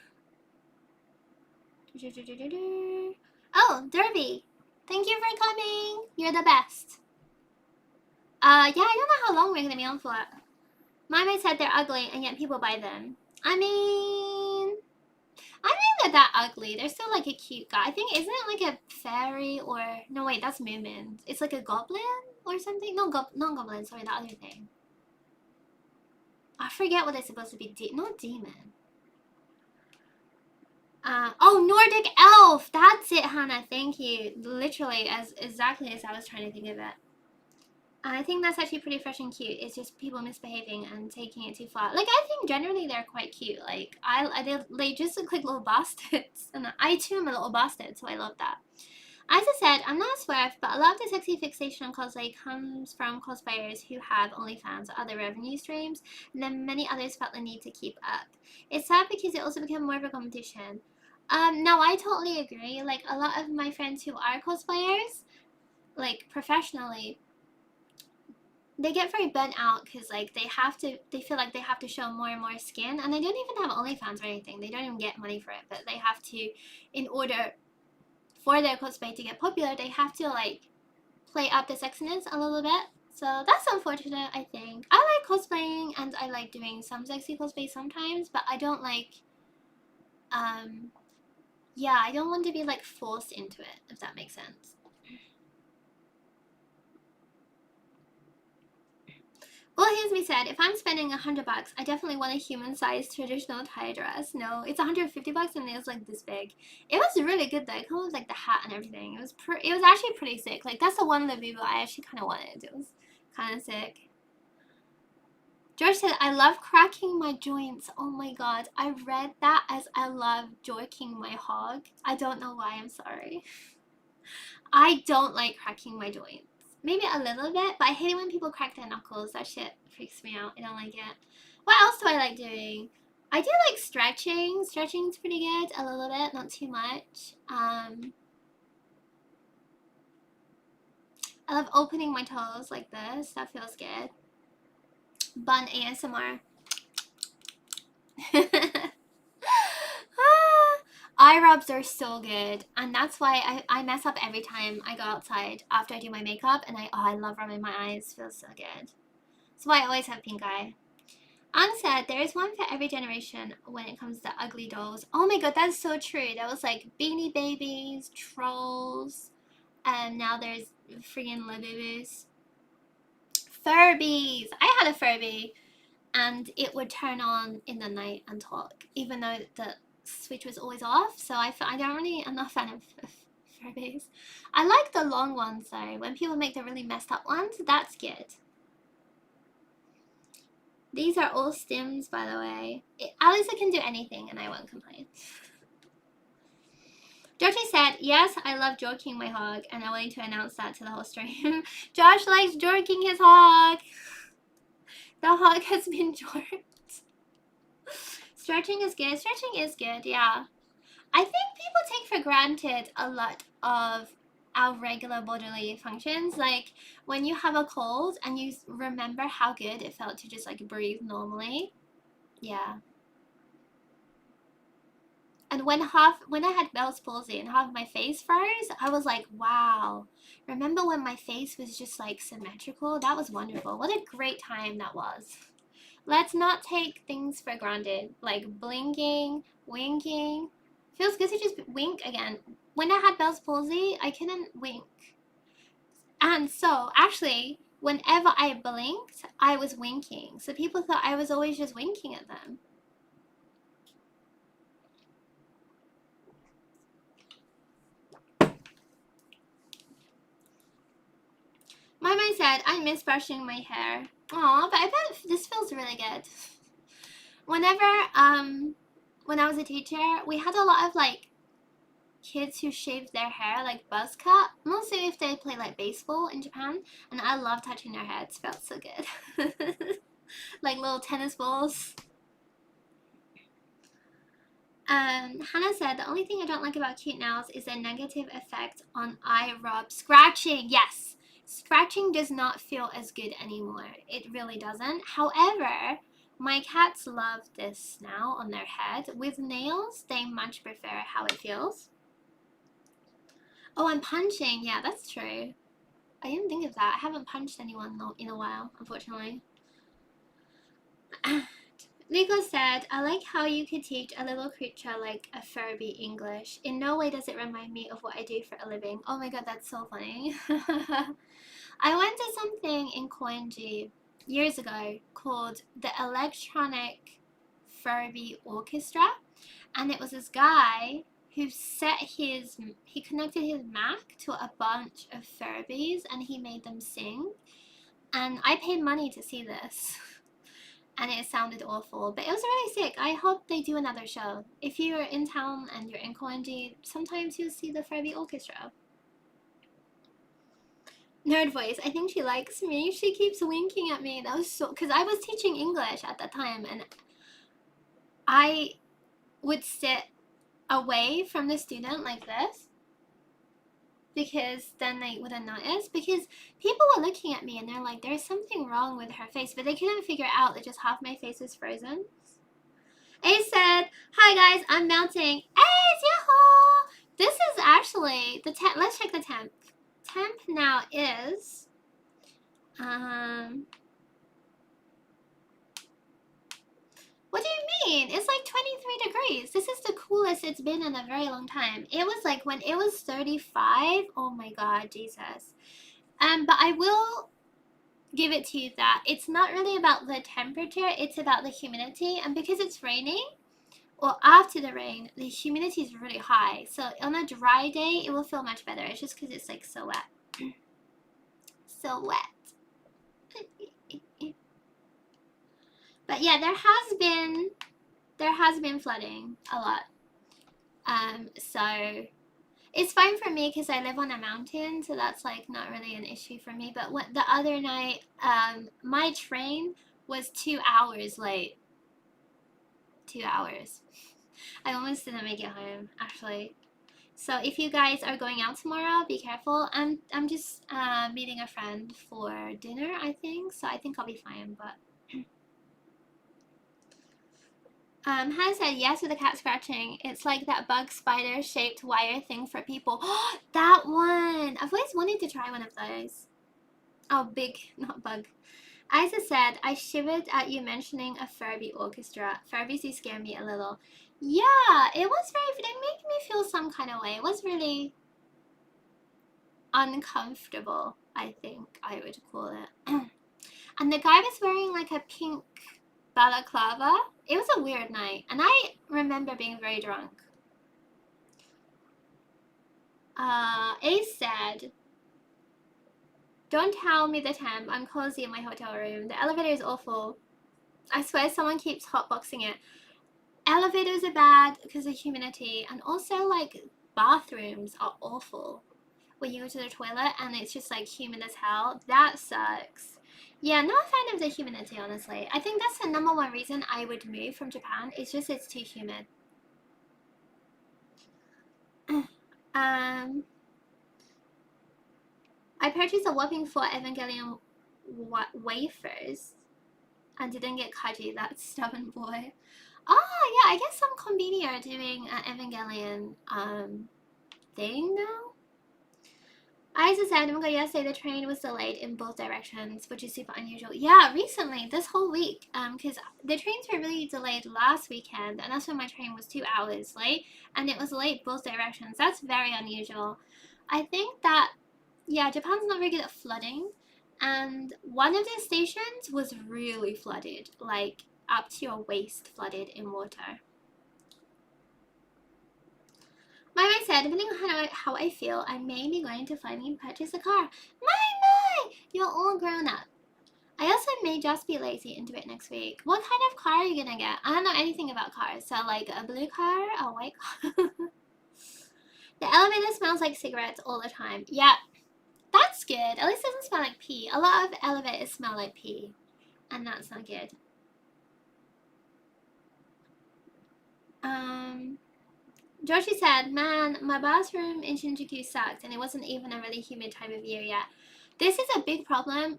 Derby. Thank you for coming. You're the best. Yeah, I don't know how long we're gonna be on for. My mate said they're ugly and yet people buy them. I mean they're that ugly. They're still like a cute guy. I think, isn't it like a fairy or no wait, that's Moomin. It's like a goblin or something. No, not goblin. Sorry, that other thing. I forget what it's supposed to be. Not demon. Oh, Nordic elf. That's it, Hannah. Thank you. Literally, exactly as I was trying to think of it. I think that's actually pretty fresh and cute. It's just people misbehaving and taking it too far. Like, I think generally they're quite cute. Like, they just look like little bastards, and I too am a little bastard, so I love that. As I said, I'm not a swerve, but a lot of the sexy fixation on cosplay comes from cosplayers who have OnlyFans or other revenue streams, and then many others felt the need to keep up. It's sad because it also became more of a competition. No, I totally agree. Like, a lot of my friends who are cosplayers, like, professionally, they get very burnt out because like they feel like they have to show more and more skin, and they don't even have OnlyFans or anything. They don't even get money for it, but they have to, in order for their cosplay to get popular, they have to like play up the sexiness a little bit. So that's unfortunate, I think. I like cosplaying and I like doing some sexy cosplay sometimes, but I don't like yeah, I don't want to be like forced into it, if that makes sense. Well, here's me said, if I'm spending $100, I definitely want a human-sized traditional Thai dress. No, it's $150 and it was like this big. It was really good though. It comes with like the hat and everything. It was actually pretty sick. Like that's the one Labubu I actually kind of wanted. It was kind of sick. George said, I love cracking my joints. Oh my god, I read that as I love joking my hog. I don't know why, I'm sorry. I don't like cracking my joints. Maybe a little bit, but I hate it when people crack their knuckles. That shit freaks me out. I don't like it. What else do I like doing? I do like stretching. Stretching's pretty good. A little bit, not too much. I love opening my toes like this. That feels good. Bun ASMR. Eye rubs are so good, and that's why I mess up every time I go outside after I do my makeup, and I love rubbing my eyes. It feels so good. That's why I always have pink eye. Anne said, there is one for every generation when it comes to ugly dolls. Oh my god, that's so true. There was like Beanie Babies, Trolls, and now there's friggin' Labubus. Furbies! I had a Furby, and it would turn on in the night and talk, even though the switch was always off. So I'm not a fan of Furbies. I like the long ones though. When people make the really messed up ones, that's good. These are all stems, by the way. Alisa can do anything and I won't complain. Georgie said, yes, I love joking my hog, and I wanted to announce that to the whole stream. Josh likes joking his hog. The hog has been jorked. Stretching is good. Stretching is good, yeah. I think people take for granted a lot of our regular bodily functions. Like when you have a cold and you remember how good it felt to just like breathe normally. Yeah. And when I had Bell's palsy and half my face froze, I was like, wow. Remember when my face was just like symmetrical? That was wonderful. What a great time that was. Let's not take things for granted, like blinking, winking. Feels good to just wink again. When I had Bell's palsy, I couldn't wink. And so, actually, whenever I blinked, I was winking. So people thought I was always just winking at them. My mind said, I miss brushing my hair. Aw, but I bet this feels really good. Whenever, when I was a teacher, we had a lot of, like, kids who shaved their hair, like, buzz cut. Mostly if they play, like, baseball in Japan. And I love touching their heads. It felt so good. Like little tennis balls. Hannah said, the only thing I don't like about cute nails is a negative effect on eye rub. Scratching, yes. Scratching does not feel as good anymore. It really doesn't. However, my cats love this now on their head. With nails, they much prefer how it feels. Oh, and punching. Yeah, that's true. I didn't think of that. I haven't punched anyone in a while, unfortunately. Nico said, I like how you could teach a little creature like a Furby English. In no way does it remind me of what I do for a living. Oh my god, that's so funny. I went to something in Koenji years ago called the Electronic Furby Orchestra. And it was this guy who he connected his Mac to a bunch of Furbies and he made them sing. And I paid money to see this. And it sounded awful, but it was really sick. I hope they do another show. If you're in town and you're in Koenji, sometimes you'll see the Furby Orchestra. Nerd voice. I think she likes me. She keeps winking at me. That was so... Because I was teaching English at that time, and I would sit away from the student like this. Because then they wouldn't notice. Because people were looking at me and they're like, there's something wrong with her face. But they couldn't figure out that just half my face was frozen. A said, hi guys, I'm melting. Hey, yahoo! This is actually the temp. Let's check the temp. Temp now is what do you mean? It's like 23 degrees. This is the coolest it's been in a very long time. It was like when it was 35. Oh my god, Jesus. But I will give it to you that it's not really about the temperature, it's about the humidity. And because it's raining, or after the rain, the humidity is really high. So on a dry day, it will feel much better. It's just because it's like so wet. So wet. But yeah, there has been flooding a lot. So it's fine for me because I live on a mountain, so that's like not really an issue for me. But the other night, my train was 2 hours late. 2 hours. I almost didn't make it home, actually. So if you guys are going out tomorrow, be careful. I'm just meeting a friend for dinner, I think. So I think I'll be fine. But Hannah said yes with the cat scratching. It's like that bug spider shaped wire thing for people. That one! I've always wanted to try one of those. Oh, big, not bug. Isa said, I shivered at you mentioning a Furby orchestra. Furbies do scare me a little. Yeah, it was very, it made me feel some kind of way. It was really uncomfortable, I think I would call it. And the guy was wearing like a pink balaclava. It was a weird night, and I remember being very drunk. Ace said, don't tell me the temp. I'm cozy in my hotel room. The elevator is awful. I swear someone keeps hotboxing it. Elevators are bad because of humidity, and also like bathrooms are awful. When you go to the toilet and it's just like humid as hell, that sucks. Yeah, not a fan of the humidity, honestly. I think that's the number one reason I would move from Japan. It's just it's too humid. I purchased a whopping 4 Evangelion wafers and didn't get Kaji, that stubborn boy. Oh, yeah, I guess some konbini are doing an Evangelion thing now. Isa said, oh my god, yesterday the train was delayed in both directions, which is super unusual. Yeah, recently, this whole week, because the trains were really delayed last weekend, and that's when my train was 2 hours late, and it was late both directions. That's very unusual. I think that, yeah, Japan's not very good at flooding, and one of the stations was really flooded, like up to your waist flooded in water. My said, depending on how I feel, I may be going to finally purchase a car. My, you're all grown up. I also may just be lazy and do it next week. What kind of car are you gonna get? I don't know anything about cars. So like a blue car, a white car. The elevator smells like cigarettes all the time. Yeah, that's good. At least it doesn't smell like pee. A lot of elevators smell like pee, and that's not good. Joshi said, man, my bathroom in Shinjuku sucked, and it wasn't even a really humid time of year yet. This is a big problem,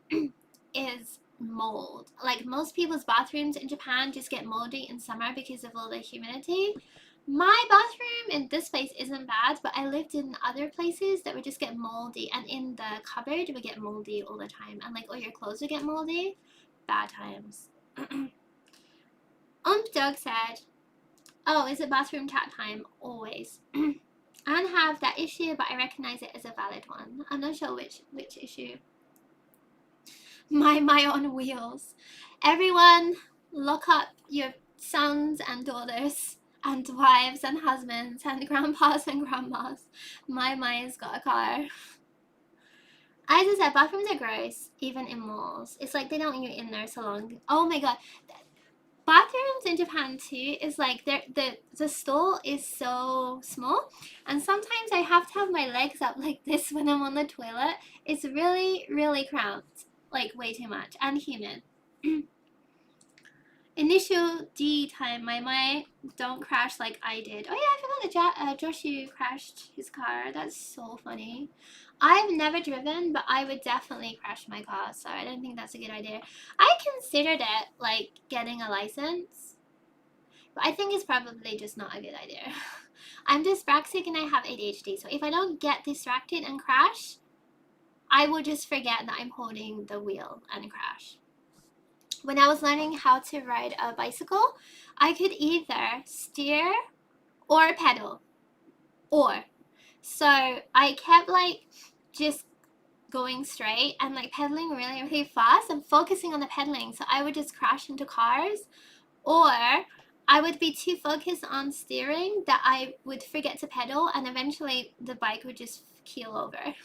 is mold. Like, most people's bathrooms in Japan just get moldy in summer because of all the humidity. My bathroom in this place isn't bad, but I lived in other places that would just get moldy, and in the cupboard would get moldy all the time, and like all your clothes would get moldy. Bad times. Dog said, oh, is it bathroom chat time? Always. I don't have that issue, but I recognize it as a valid one. I'm not sure which issue. My on wheels. Everyone, lock up your sons and daughters and wives and husbands and grandpas and grandmas. My has got a car. I just said bathrooms are gross, even in malls. It's like they don't want you in there so long. Oh my god. Bathrooms in Japan too is like the stall is so small, and sometimes I have to have my legs up like this when I'm on the toilet. It's really, really cramped, like way too much, and humid. Initial D time, my don't crash like I did. Oh yeah, I forgot that Joshu crashed his car. That's so funny. I've never driven, but I would definitely crash my car, so I don't think that's a good idea. I considered it, like, getting a license, but I think it's probably just not a good idea. I'm dyspraxic and I have ADHD, so if I don't get distracted and crash, I will just forget that I'm holding the wheel and crash. When I was learning how to ride a bicycle, I could either steer or pedal, or. So I kept like just going straight and like pedaling really, really fast and focusing on the pedaling. So I would just crash into cars, or I would be too focused on steering that I would forget to pedal, and eventually the bike would just keel over.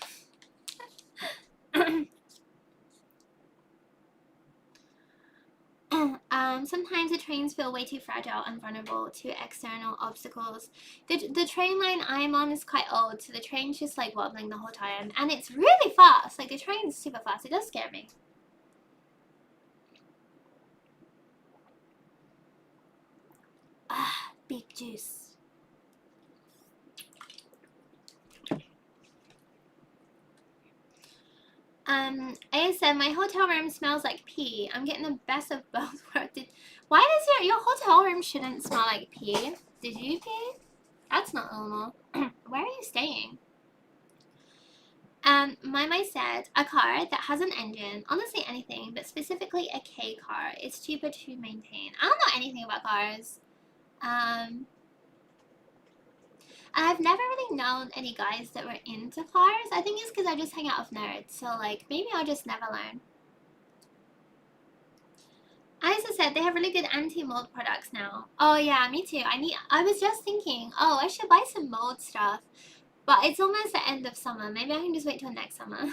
Sometimes the trains feel way too fragile and vulnerable to external obstacles. The train line I'm on is quite old, so the train's just like wobbling the whole time, and it's really fast. Like the train's super fast. It does scare me. Ah, big juice. I said my hotel room smells like pee. I'm getting the best of both worlds. Why does your hotel room shouldn't smell like pee? Did you pee? That's not normal. Where are you staying? My said a car that has an engine, honestly anything, but specifically a K car, is cheaper to maintain. I don't know anything about cars. I've never really known any guys that were into cars. I think it's because I just hang out with nerds, so like maybe I'll just never learn. I also said they have really good anti-mold products now. Oh yeah, me too. I was just thinking, oh, I should buy some mold stuff. But it's almost the end of summer. Maybe I can just wait till next summer.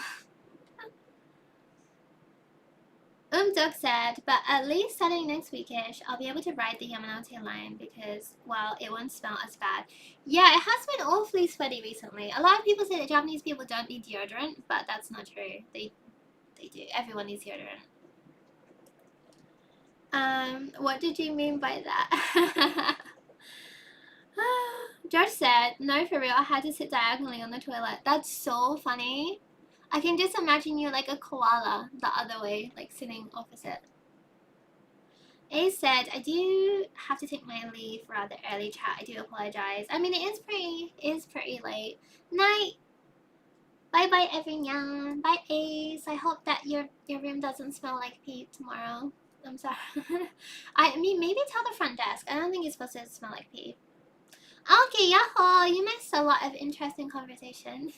Doug said, but at least starting next weekish, I'll be able to ride the Yamanote line because, well, it won't smell as bad. Yeah, it has been awfully sweaty recently. A lot of people say that Japanese people don't need deodorant, but that's not true. They do. Everyone needs deodorant. What did you mean by that? George said, no, for real, I had to sit diagonally on the toilet. That's so funny. I can just imagine you like a koala the other way, like sitting opposite. A said, I do have to take my leave rather early, chat. I do apologize. I mean, it is pretty late. Night. Bye bye, everyone. Bye, Ace. I hope that your room doesn't smell like pee tomorrow. I'm sorry. I mean, maybe tell the front desk. I don't think it's supposed to smell like pee. Okay, Yahoo! You missed a lot of interesting conversation.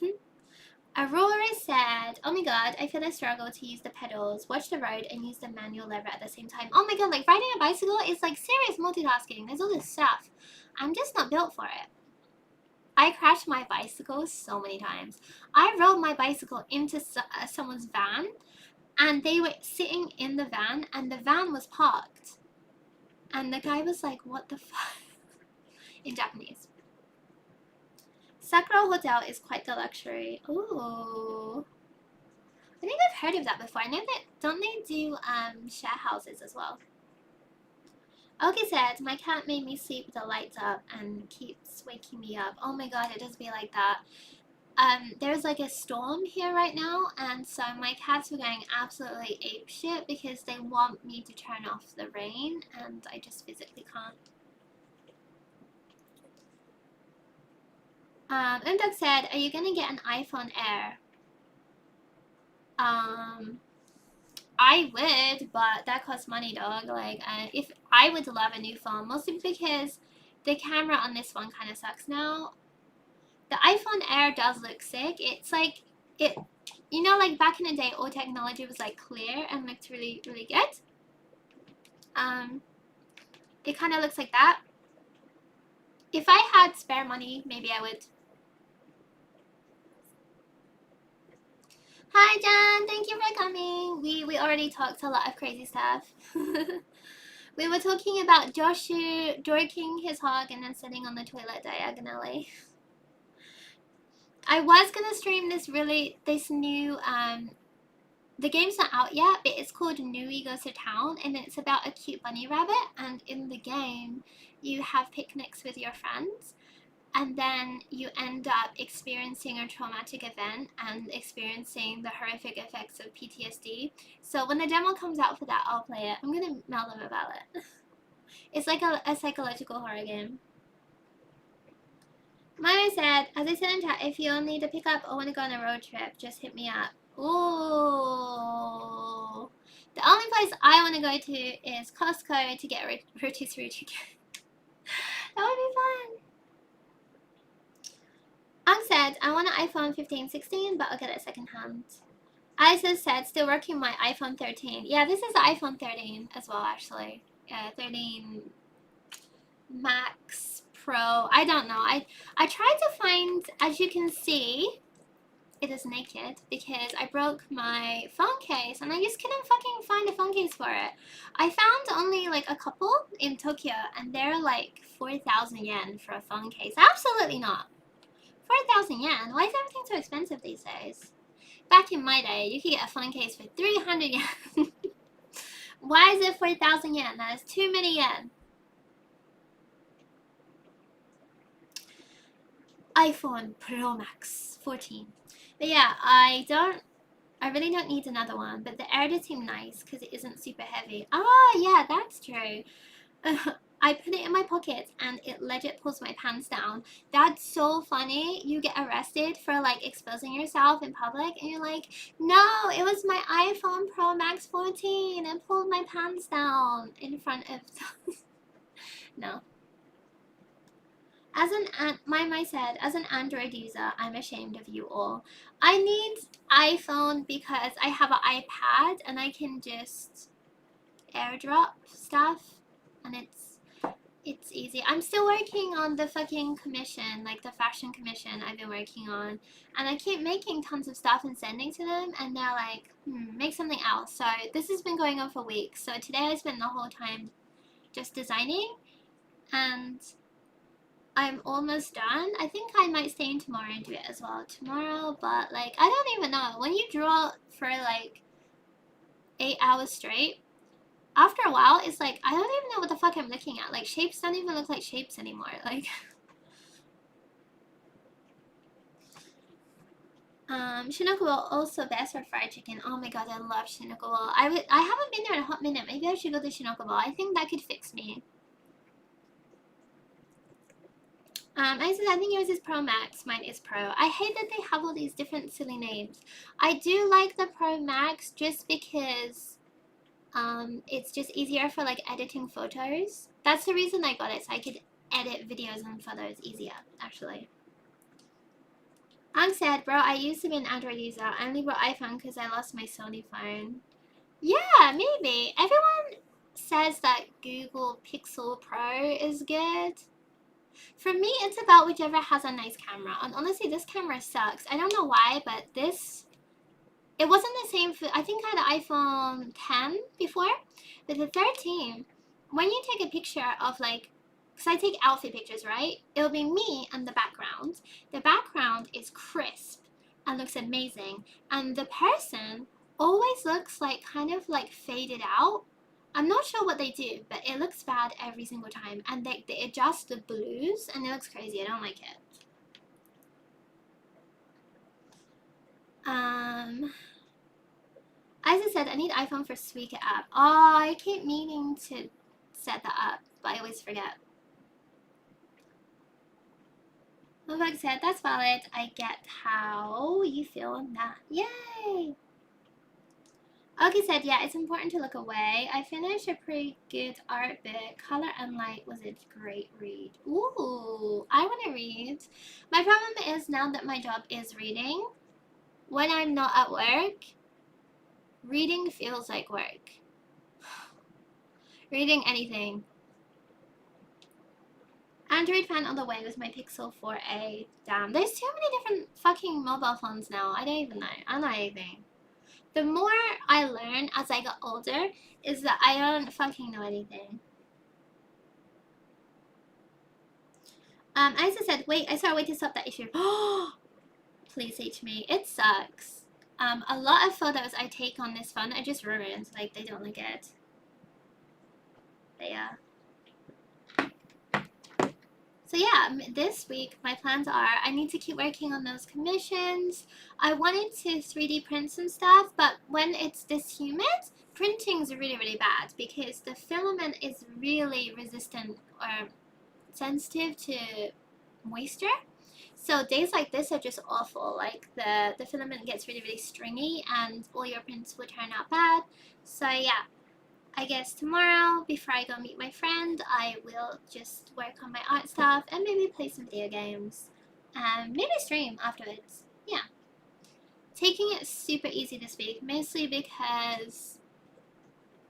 Aurora said, oh my god, I feel a struggle to use the pedals, watch the road, and use the manual lever at the same time. Oh my god, like riding a bicycle is like serious multitasking. There's all this stuff. I'm just not built for it. I crashed my bicycle so many times. I rode my bicycle into someone's van, and they were sitting in the van, and the van was parked. And the guy was like, what the fuck? In Japanese. Sakura Hotel is quite the luxury. Ooh. I think I've heard of that before. I know that, don't they do share houses as well? Okay said, my cat made me sleep with the lights up and keeps waking me up. Oh my god, it does be like that. There's like a storm here right now, and so my cats were going absolutely apeshit because they want me to turn off the rain, and I just physically can't. Doug said, are you gonna get an iPhone Air? I would, but that costs money, dog. Like, if I would love a new phone, mostly because the camera on this one kind of sucks now. The iPhone Air does look sick. It's like, you know, like back in the day, all technology was like clear and looked really, really good. It kind of looks like that. If I had spare money, maybe I would. Hi, Jan. Thank you for coming. We already talked a lot of crazy stuff. We were talking about Joshu dorking his hog and then sitting on the toilet diagonally. I was gonna stream this new the game's not out yet, but it's called Nui Goes to Town, and it's about a cute bunny rabbit, and in the game you have picnics with your friends, and then you end up experiencing a traumatic event and experiencing the horrific effects of PTSD. So when the demo comes out for that, I'll play it. I'm gonna mail them about it. It's like a psychological horror game. Maya said, as I said in chat, if you need a pickup or want to go on a road trip, just hit me up. Ooh. The only place I want to go to is Costco to get rotisserie chicken. That would be fun. Ang said, I want an iPhone 15, 16, but I'll get it secondhand. Isa said, still working my iPhone 13. Yeah, this is the iPhone 13 as well, actually. 13 Max Pro. I don't know. I tried to find, as you can see, it is naked because I broke my phone case and I just couldn't fucking find a phone case for it. I found only like a couple in Tokyo and they're like 4,000 yen for a phone case. Absolutely not. 4,000 yen? Why is everything so expensive these days? Back in my day, you could get a phone case for 300 yen. Why is it 4,000 yen? That is too many yen. iPhone Pro Max 14. But yeah, I really don't need another one, but the air does seem nice because it isn't super heavy. Ah, yeah, that's true. I put it in my pocket and it legit pulls my pants down. That's so funny. You get arrested for like exposing yourself in public and you're like, no, it was my iPhone Pro Max 14 and pulled my pants down in front of no. As my said, as an Android user, I'm ashamed of you all. I need iPhone because I have an iPad and I can just airdrop stuff and it's easy. I'm still working on the fucking commission, like the fashion commission I've been working on. And I keep making tons of stuff and sending to them and they're like, make something else. So this has been going on for weeks. So today I spent the whole time just designing and I'm almost done. I think I might stay in tomorrow and do it as well tomorrow, but like I don't even know. When you draw for like 8 hours straight, after a while it's like I don't even know what the fuck I'm looking at. Like shapes don't even look like shapes anymore. Like Shinoko also best for fried chicken. Oh my god, I love Shinoko. I haven't been there in a hot minute. Maybe I should go to Shinoko. I think that could fix me. I said I think yours is Pro Max, mine is Pro. I hate that they have all these different silly names. I do like the Pro Max just because it's just easier for like editing photos. That's the reason I got it, so I could edit videos and photos easier, actually. Ang said, bro, I used to be an Android user. I only bought iPhone because I lost my Sony phone. Yeah, maybe. Everyone says that Google Pixel Pro is good. For me, it's about whichever has a nice camera. And honestly, this camera sucks. I don't know why, but this... It wasn't the same for... I think I had an iPhone 10 before. But the 13, when you take a picture of like... Because I take outfit pictures, right? It'll be me and the background. The background is crisp and looks amazing. And the person always looks like kind of like faded out. I'm not sure what they do, but it looks bad every single time. And they adjust the blues, and it looks crazy. I don't like it. As I said, I need iPhone for Suica app. Oh, I keep meaning to set that up, but I always forget. Mobug said, that's valid. I get how you feel on that. Yay! Oki said, yeah, it's important to look away. I finished a pretty good art book. Color and Light was a great read. Ooh, I want to read. My problem is now that my job is reading, when I'm not at work, reading feels like work. Reading anything. Android fan on the way with my Pixel 4a. Damn, there's too many different fucking mobile phones now. I don't even know. I don't know anything. The more I learn as I get older is that I don't fucking know anything. Isa said, wait, I saw a way to stop that issue. Please teach me. It sucks. A lot of photos I take on this phone are just ruined. Like, they don't look good. But yeah. So yeah, this week my plans are I need to keep working on those commissions. I wanted to 3D print some stuff, but when it's this humid, printing's really, really bad because the filament is really resistant or sensitive to moisture. So days like this are just awful. Like the filament gets really, really stringy and all your prints will turn out bad. So yeah. I guess tomorrow, before I go meet my friend, I will just work on my art stuff and maybe play some video games. And maybe stream afterwards. Yeah. taking it super easy this week, mostly because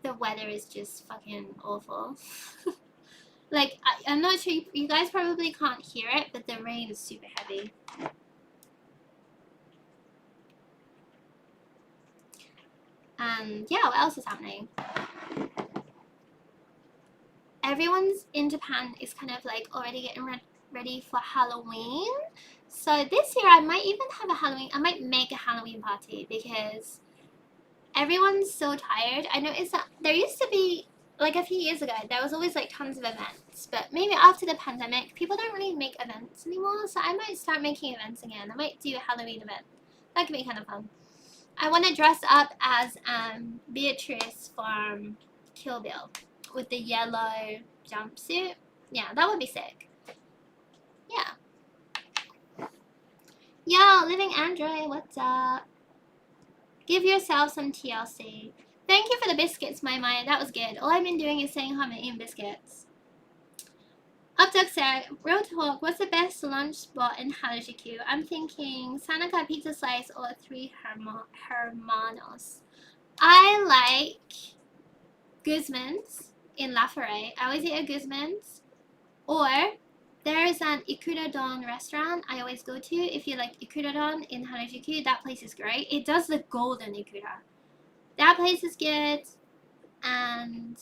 the weather is just fucking awful. Like, I'm not sure, you guys probably can't hear it, but the rain is super heavy. And yeah, what else is happening? Everyone's in Japan is kind of like already getting ready for Halloween. So this year I might even have a Halloween, I might make a Halloween party because everyone's so tired. I noticed that there used to be, like a few years ago, there was always like tons of events, but maybe after the pandemic, people don't really make events anymore, so I might start making events again. I might do a Halloween event. That could be kind of fun. I want to dress up as Beatrice from Kill Bill with the yellow jumpsuit. Yeah, that would be sick. Yeah. Yo, Living Android, what's up? Give yourself some TLC. Thank you for the biscuits, my. That was good. All I've been doing is saying how I'm eating biscuits. Updog said, real talk, what's the best lunch spot in Harajuku? I'm thinking Sanaka Pizza Slice or Three Hermanos. I like Guzman's in La Forêt. I always eat at Guzman's. Or there's an Ikuradon restaurant I always go to. If you like Ikuradon in Harajuku, that place is great. It does the golden Ikura. That place is good. And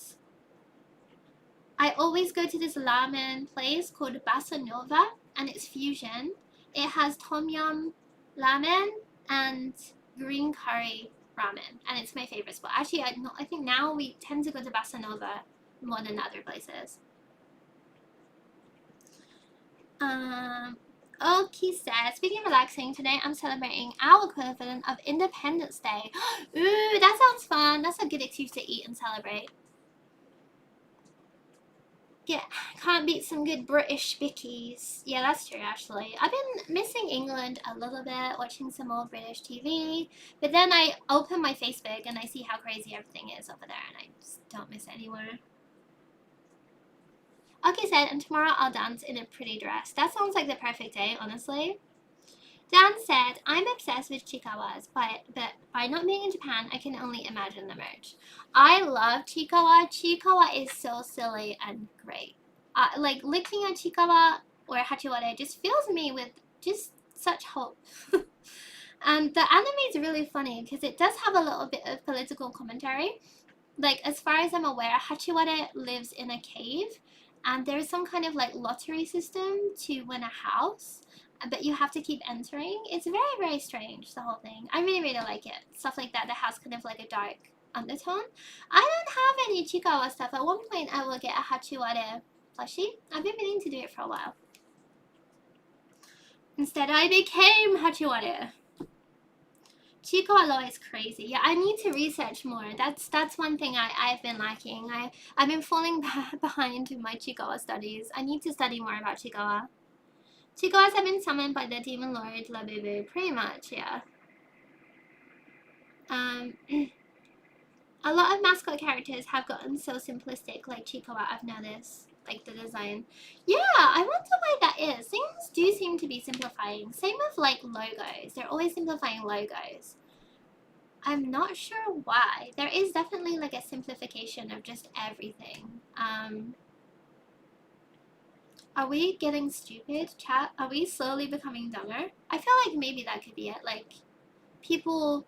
I always go to this ramen place called Basa Nova, and it's fusion. It has tom yum ramen and green curry ramen, and it's my favorite spot. Actually, I think now we tend to go to Basa Nova more than other places. Oki says, speaking of relaxing, today I'm celebrating our equivalent of Independence Day. Ooh, that sounds fun. That's a good excuse to eat and celebrate. Yeah, can't beat some good British bickies. Yeah, that's true, actually. I've been missing England a little bit, watching some old British TV. But then I open my Facebook and I see how crazy everything is over there, and I just don't miss it anywhere. Okay, said, and tomorrow I'll dance in a pretty dress. That sounds like the perfect day, honestly. Dan said, I'm obsessed with chikawas, but by not being in Japan, I can only imagine the merch. I love chikawa. Chikawa is so silly and great. Like, licking a chikawa or hachiware just fills me with just such hope. And the anime is really funny because it does have a little bit of political commentary. Like, as far as I'm aware, hachiware lives in a cave, and there's some kind of like lottery system to win a house, but you have to keep entering. It's very, very strange, the whole thing. I really, really like it. Stuff like that has kind of like a dark undertone. I don't have any chikawa stuff. At one point, I will get a hachiware plushie. I've been meaning to do it for a while. Instead, I became hachiware. Chikawa law is crazy. Yeah, I need to research more. That's one thing I've been lacking. I've been falling behind in my Chikawa studies. I need to study more about Chikawa. Chikawas have been summoned by the demon lord Labubu, pretty much, yeah. A lot of mascot characters have gotten so simplistic, like Chikawa, I've noticed. Like the design. Yeah, I wonder why that is. Things do seem to be simplifying. Same with like logos. They're always simplifying logos. I'm not sure why. There is definitely like a simplification of just everything. Are we getting stupid, chat? Are we slowly becoming dumber? I feel like maybe that could be it. Like, people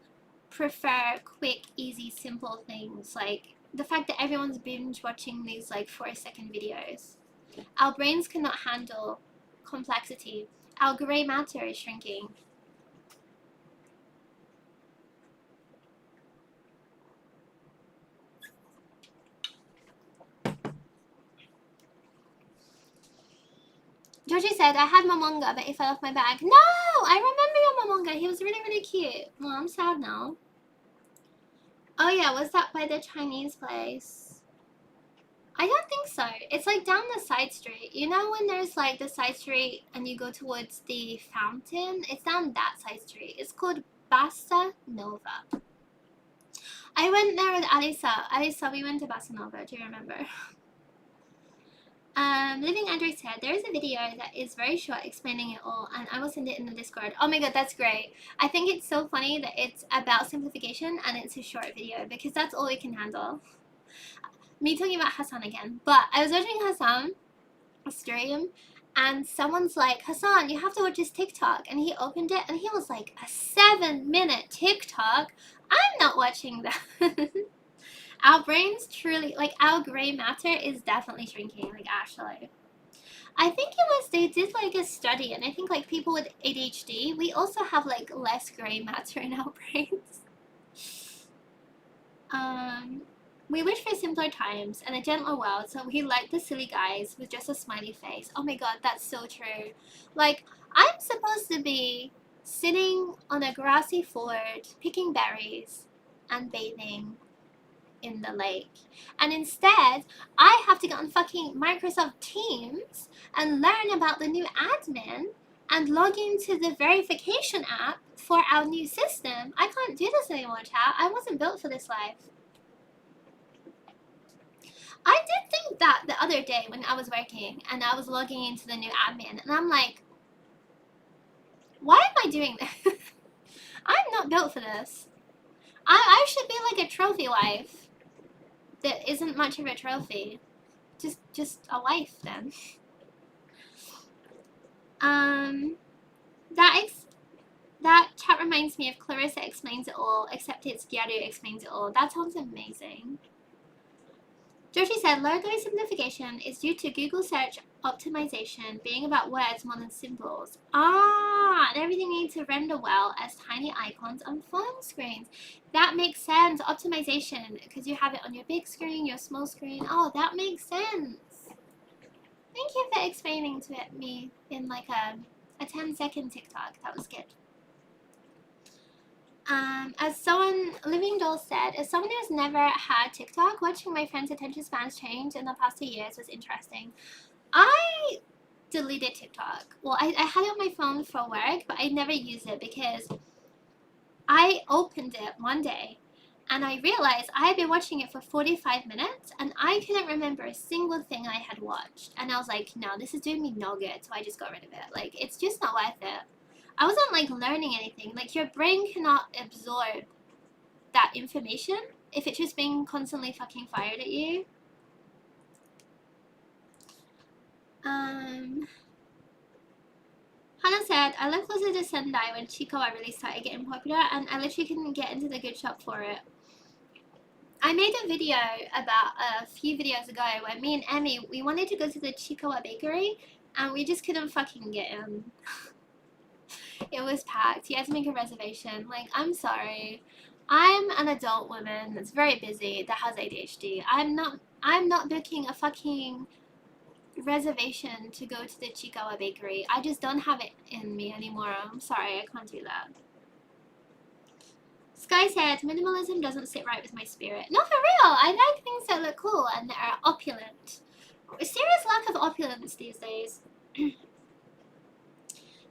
prefer quick, easy, simple things. Like, the fact that everyone's binge watching these like 4-second videos. Our brains cannot handle complexity. Our gray matter is shrinking. Georgie said, I had Momonga, but it fell off my bag. No! I remember your Momonga. He was really, really cute. Well, I'm sad now. Oh yeah, was that by the Chinese place? I don't think so. It's like down the side street. You know when there's like the side street and you go towards the fountain? It's down that side street. It's called Bassa Nova. I went there with Alisa. Alisa, we went to Bassa Nova. Do you remember? Living Android said, there is a video that is very short explaining it all, and I will send it in the Discord. Oh my god, that's great. I think it's so funny that it's about simplification and it's a short video, because that's all we can handle. Me talking about Hassan again, but I was watching Hassan stream, and someone's like, Hassan, you have to watch this TikTok, and he opened it, and he was like, a 7-minute TikTok? I'm not watching that. Our brains truly, like, our gray matter is definitely shrinking, like, actually. I think it was, they did, like, a study, and I think, like, people with ADHD, we also have, like, less gray matter in our brains. We wish for simpler times and a gentler world, so we like the silly guys with just a smiley face. Oh my god, that's so true. Like, I'm supposed to be sitting on a grassy ford, picking berries, and bathing in the lake. And instead, I have to get on fucking Microsoft Teams and learn about the new admin and log into the verification app for our new system. I can't do this anymore, chat. I wasn't built for this life. I did think that the other day when I was working and I was logging into the new admin, and I'm like, why am I doing this? I'm not built for this. I should be like a trophy wife that isn't much of a trophy. Just a wife then. That chat reminds me of Clarissa Explains It All, except it's Gyaru Explains It All. That sounds amazing. Joshi said, logo simplification is due to Google search optimization being about words more than symbols. And everything needs to render well as tiny icons on phone screens. That makes sense. Optimization, because you have it on your big screen, your small screen. Oh, that makes sense. Thank you for explaining to me in like a 10-second TikTok. That was good. As someone, Living Doll said, as someone who's never had TikTok, watching my friends' attention spans change in the past 2 years was interesting. I deleted TikTok. Well, I had it on my phone for work, but I never used it because I opened it one day and I realized I had been watching it for 45 minutes and I couldn't remember a single thing I had watched. And I was like, no, this is doing me no good, so I just got rid of it. Like, it's just not worth it. I wasn't like learning anything. Like, your brain cannot absorb that information if it's just being constantly fucking fired at you. Hannah said, I lived closer to Sendai when Chiikawa really started getting popular, and I literally couldn't get into the good shop for it. I made a video about a few videos ago where me and Emmy, we wanted to go to the Chiikawa bakery, and we just couldn't fucking get in. It was packed. You had to make a reservation. Like, I'm sorry. I'm an adult woman that's very busy, that has ADHD. I'm not booking a fucking reservation to go to the Chiikawa bakery. I just don't have it in me anymore. I'm sorry, I can't do that. Sky said, minimalism doesn't sit right with my spirit. No, for real. I like things that look cool and that are opulent. A serious lack of opulence these days.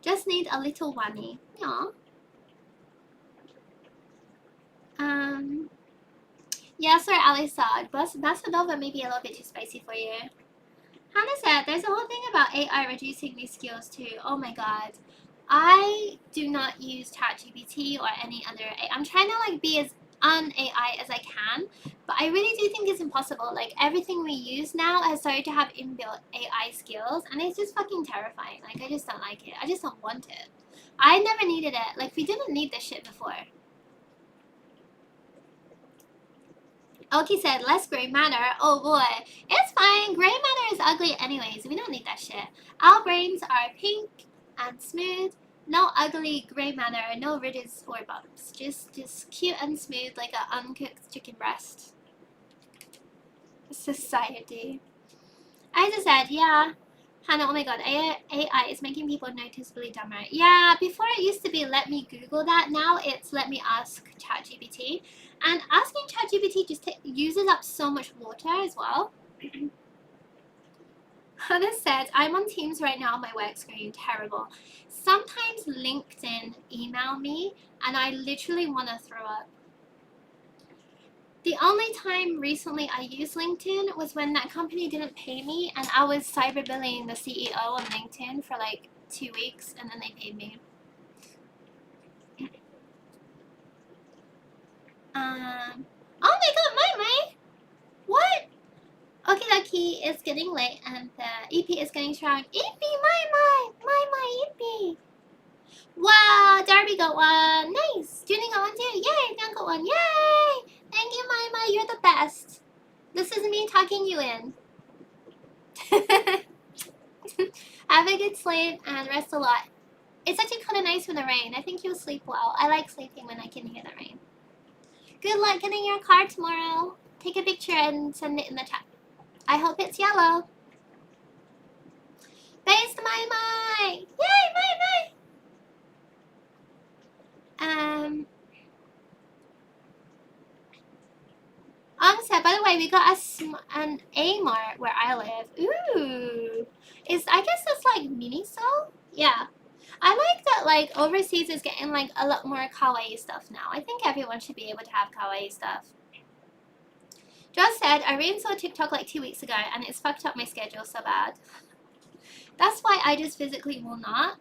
Just need a little whammy. Aww. Yeah, sorry, Alisa. Bassadova may be a little bit too spicy for you. Hannah said, there's a whole thing about AI reducing these skills too. Oh my god. I do not use ChatGPT or any other AI. I'm trying to like be as un-AI as I can, but I really do think it's impossible. Like, everything we use now has started to have inbuilt AI skills, and it's just fucking terrifying. Like, I just don't like it. I just don't want it. I never needed it. Like, we didn't need this shit before. Oki said, less gray matter. Oh boy. It's fine. Gray matter is ugly anyways. We don't need that shit. Our brains are pink and smooth. No ugly gray matter. No ridges or bumps. Just cute and smooth like an uncooked chicken breast. Society. I just said, yeah. Hannah, oh my god. AI is making people noticeably dumber. Yeah, before it used to be let me Google that. Now it's let me ask ChatGPT. And asking ChatGPT just uses up so much water as well. Hannah said, I'm on Teams right now on my work screen. Terrible. Sometimes LinkedIn email me and I literally want to throw up. The only time recently I used LinkedIn was when that company didn't pay me and I was cyberbullying the CEO on LinkedIn for like 2 weeks and then they paid me. Oh my god, my! What? Okie dokie, it's getting late and the EP is getting strong. EP, my EP! Wow, Darby got one. Nice. Junie got one too. Yay, John got one. Yay! Thank you, Mama. You're the best. This is me talking you in. Have a good sleep and rest a lot. It's actually kind of nice with the rain. I think you'll sleep well. I like sleeping when I can hear the rain. Good luck getting your car tomorrow. Take a picture and send it in the chat. I hope it's yellow. Thanks to my! Yay, my! said, by the way, we got an A Mart where I live. Ooh. I guess it's like Miniso? Yeah. I like that like overseas is getting like a lot more kawaii stuff now. I think everyone should be able to have kawaii stuff. Josh said, I reinstalled TikTok like 2 weeks ago and it's fucked up my schedule so bad. That's why I just physically will not.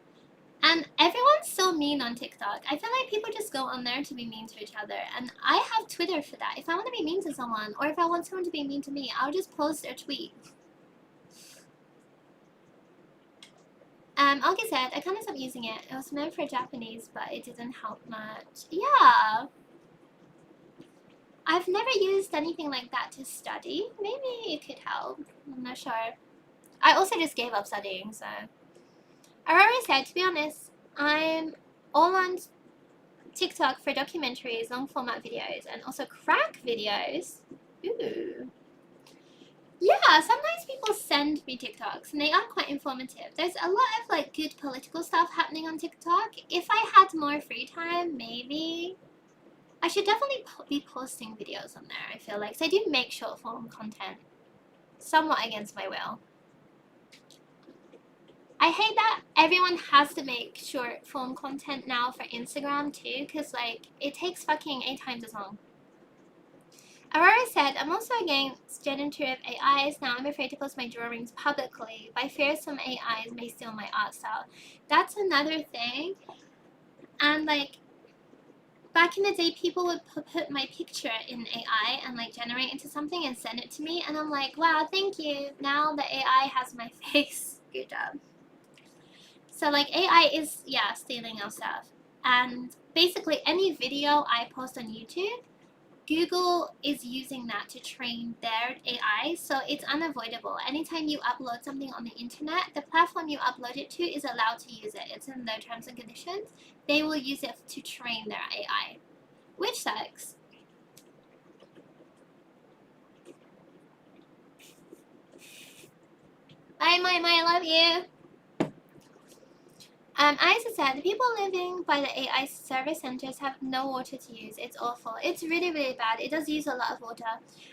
And everyone's so mean on TikTok. I feel like people just go on there to be mean to each other. And I have Twitter for that. If I want to be mean to someone, or if I want someone to be mean to me, I'll just post their tweet. August said, I kind of stopped using it. It was meant for Japanese, but it didn't help much. Yeah. I've never used anything like that to study. Maybe it could help. I'm not sure. I also just gave up studying, so. Aurora said, to be honest, I'm all on TikTok for documentaries, long format videos, and also crack videos. Ooh. Yeah, sometimes people send me TikToks and they are quite informative. There's a lot of like good political stuff happening on TikTok. If I had more free time, maybe. I should definitely be posting videos on there, I feel like. So I do make short form content, somewhat against my will. I hate that everyone has to make short form content now for Instagram too, because like it takes fucking 8 times as long. Aurora said, I'm also against generative AIs. Now I'm afraid to post my drawings publicly. By fear some AIs may steal my art style. That's another thing. And like back in the day, people would put my picture in AI and like generate into something and send it to me. And I'm like, wow, thank you. Now the AI has my face. Good job. So like AI is, yeah, stealing our stuff. And basically any video I post on YouTube, Google is using that to train their AI, so it's unavoidable. Anytime you upload something on the internet, the platform you upload it to is allowed to use it. It's in their terms and conditions. They will use it to train their AI, which sucks. Bye, I love you. Isa said, the people living by the AI service centers have no water to use. It's awful. It's really, really bad. It does use a lot of water.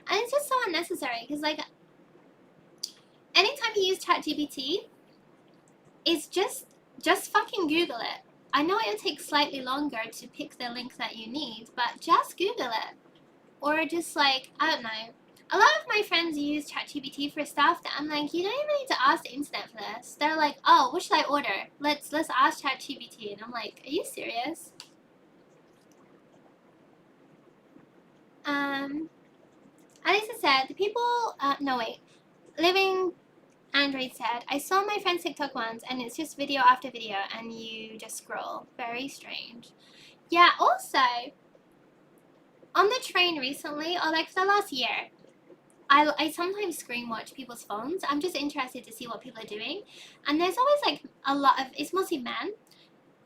And it's just so unnecessary because, like, anytime you use ChatGPT, it's just fucking Google it. I know it'll take slightly longer to pick the link that you need, but just Google it. Or just, like, I don't know. A lot of my friends use ChatGPT for stuff that I'm like, you don't even need to ask the internet for this. They're like, oh, what should I order? Let's ask ChatGPT. And I'm like, are you serious? Alisa said, the people, no wait, Living Android said, I saw my friend's TikTok once and it's just video after video and you just scroll. Very strange. Yeah, also, on the train recently, or like for the last year, I sometimes screen watch people's phones. I'm just interested to see what people are doing. And there's always like a lot of, it's mostly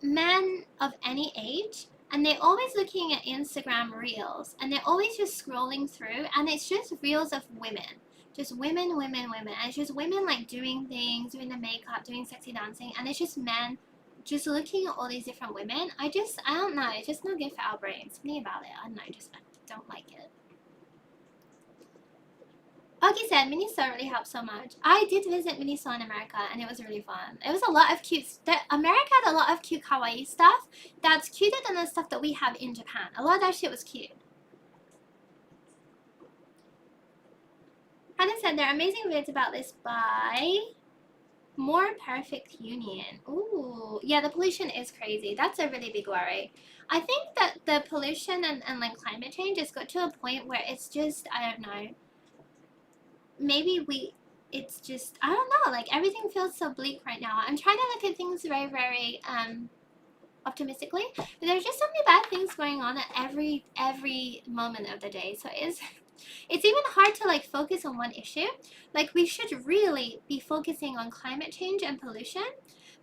men of any age. And they're always looking at Instagram reels. And they're always just scrolling through. And it's just reels of women. Just women. And it's just women like doing things, doing the makeup, doing sexy dancing. And it's just men just looking at all these different women. I don't know. It's just not good for our brains. Something about it. I don't know. I don't like it. Augie said, Miniso really helped so much. I did visit Miniso in America and it was really fun. It was a lot of cute America had a lot of cute kawaii stuff that's cuter than the stuff that we have in Japan. A lot of that shit was cute. said there are amazing videos about this by More Perfect Union. Ooh, yeah, the pollution is crazy. That's a really big worry. I think that the pollution and like climate change has got to a point where it's just, I don't know, maybe it's just, I don't know, like everything feels so bleak right now. I'm trying to look at things very, very optimistically, but there's just so many bad things going on at every moment of the day. So it's even hard to like focus on one issue. Like we should really be focusing on climate change and pollution,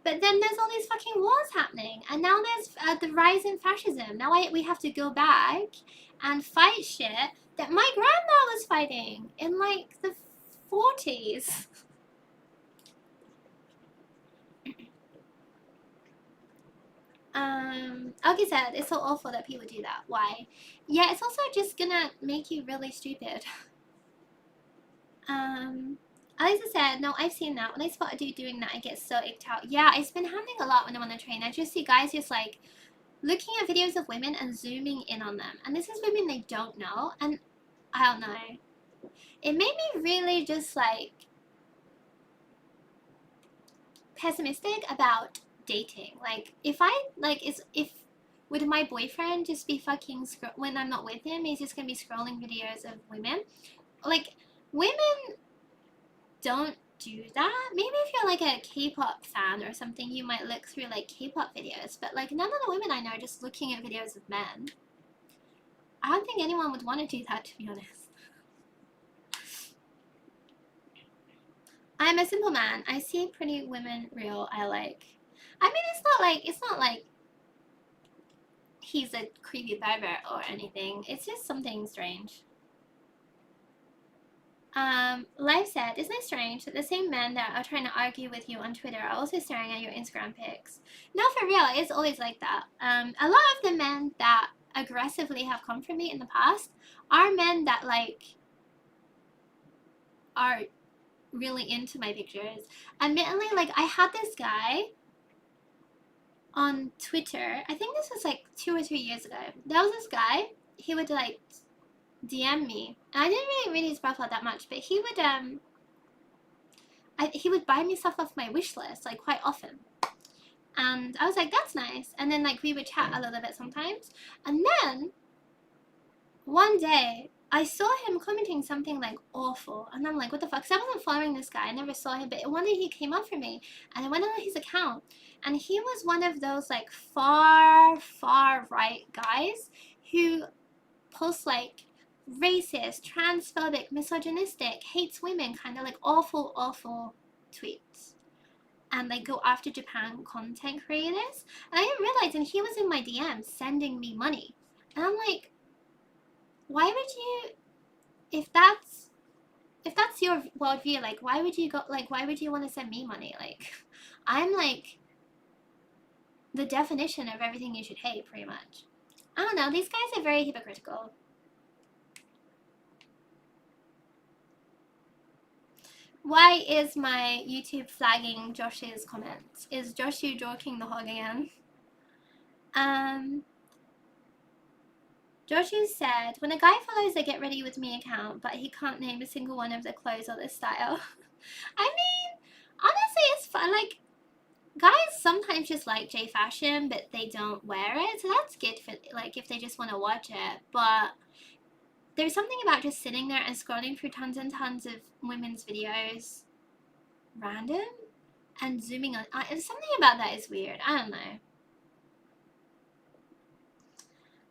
but then there's all these fucking wars happening, and now there's the rise in fascism. Now we have to go back and fight shit that my grandma was fighting in like the 40s. Okay, said it's so awful that people do that. Why? Yeah, it's also just gonna make you really stupid. Alisa said, no, I've seen that. When I spot a dude doing that, I get so icked out. Yeah, it's been happening a lot when I'm on the train. I just see guys just like looking at videos of women and zooming in on them. And this is women they don't know. And I don't know. It made me really just like pessimistic about dating. Like if would my boyfriend just be fucking when I'm not with him, he's just gonna be scrolling videos of women? Like women don't do that. Maybe if you're like a K-pop fan or something, you might look through like K-pop videos, but like none of the women I know are just looking at videos of men. I don't think anyone would want to do that, to be honest. I'm a simple man. I see pretty women real I like. I mean, it's not like he's a creepy pervert or anything. It's just something strange. Life said, isn't it strange that the same men that are trying to argue with you on Twitter are also staring at your Instagram pics? No, for real, it's always like that. A lot of the men that aggressively have come for me in the past are men that like are really into my pictures. Admittedly, like I had this guy on Twitter. I think this was like 2 or 3 years ago. There was this guy. He would like DM me, and I didn't really read his profile that much, but he would buy me stuff off my wish list like quite often, and I was like, that's nice. And then like we would chat a little bit sometimes, and then one day I saw him commenting something like awful, and I'm like, what the fuck? Because I wasn't following this guy, I never saw him, but one day he came up for me, and I went on his account, and he was one of those like far right guys who posts like racist, transphobic, misogynistic, hates women, kind of like awful tweets, and like go after Japan content creators. And I didn't realize, and he was in my DMs sending me money, and I'm like, why would you, if that's your worldview, like why would you want to send me money? Like I'm like the definition of everything you should hate, pretty much. I don't know, these guys are very hypocritical. Why is my YouTube flagging Josh's comments? Is Josh you joking the hog again? Joshu said, when a guy follows a Get Ready With Me account, but he can't name a single one of the clothes or the style. I mean, honestly, it's fun. Like, guys sometimes just like J fashion, but they don't wear it. So that's good for, like, if they just want to watch it. But there's something about just sitting there and scrolling through tons and tons of women's videos, random, and zooming on. Something about that is weird. I don't know.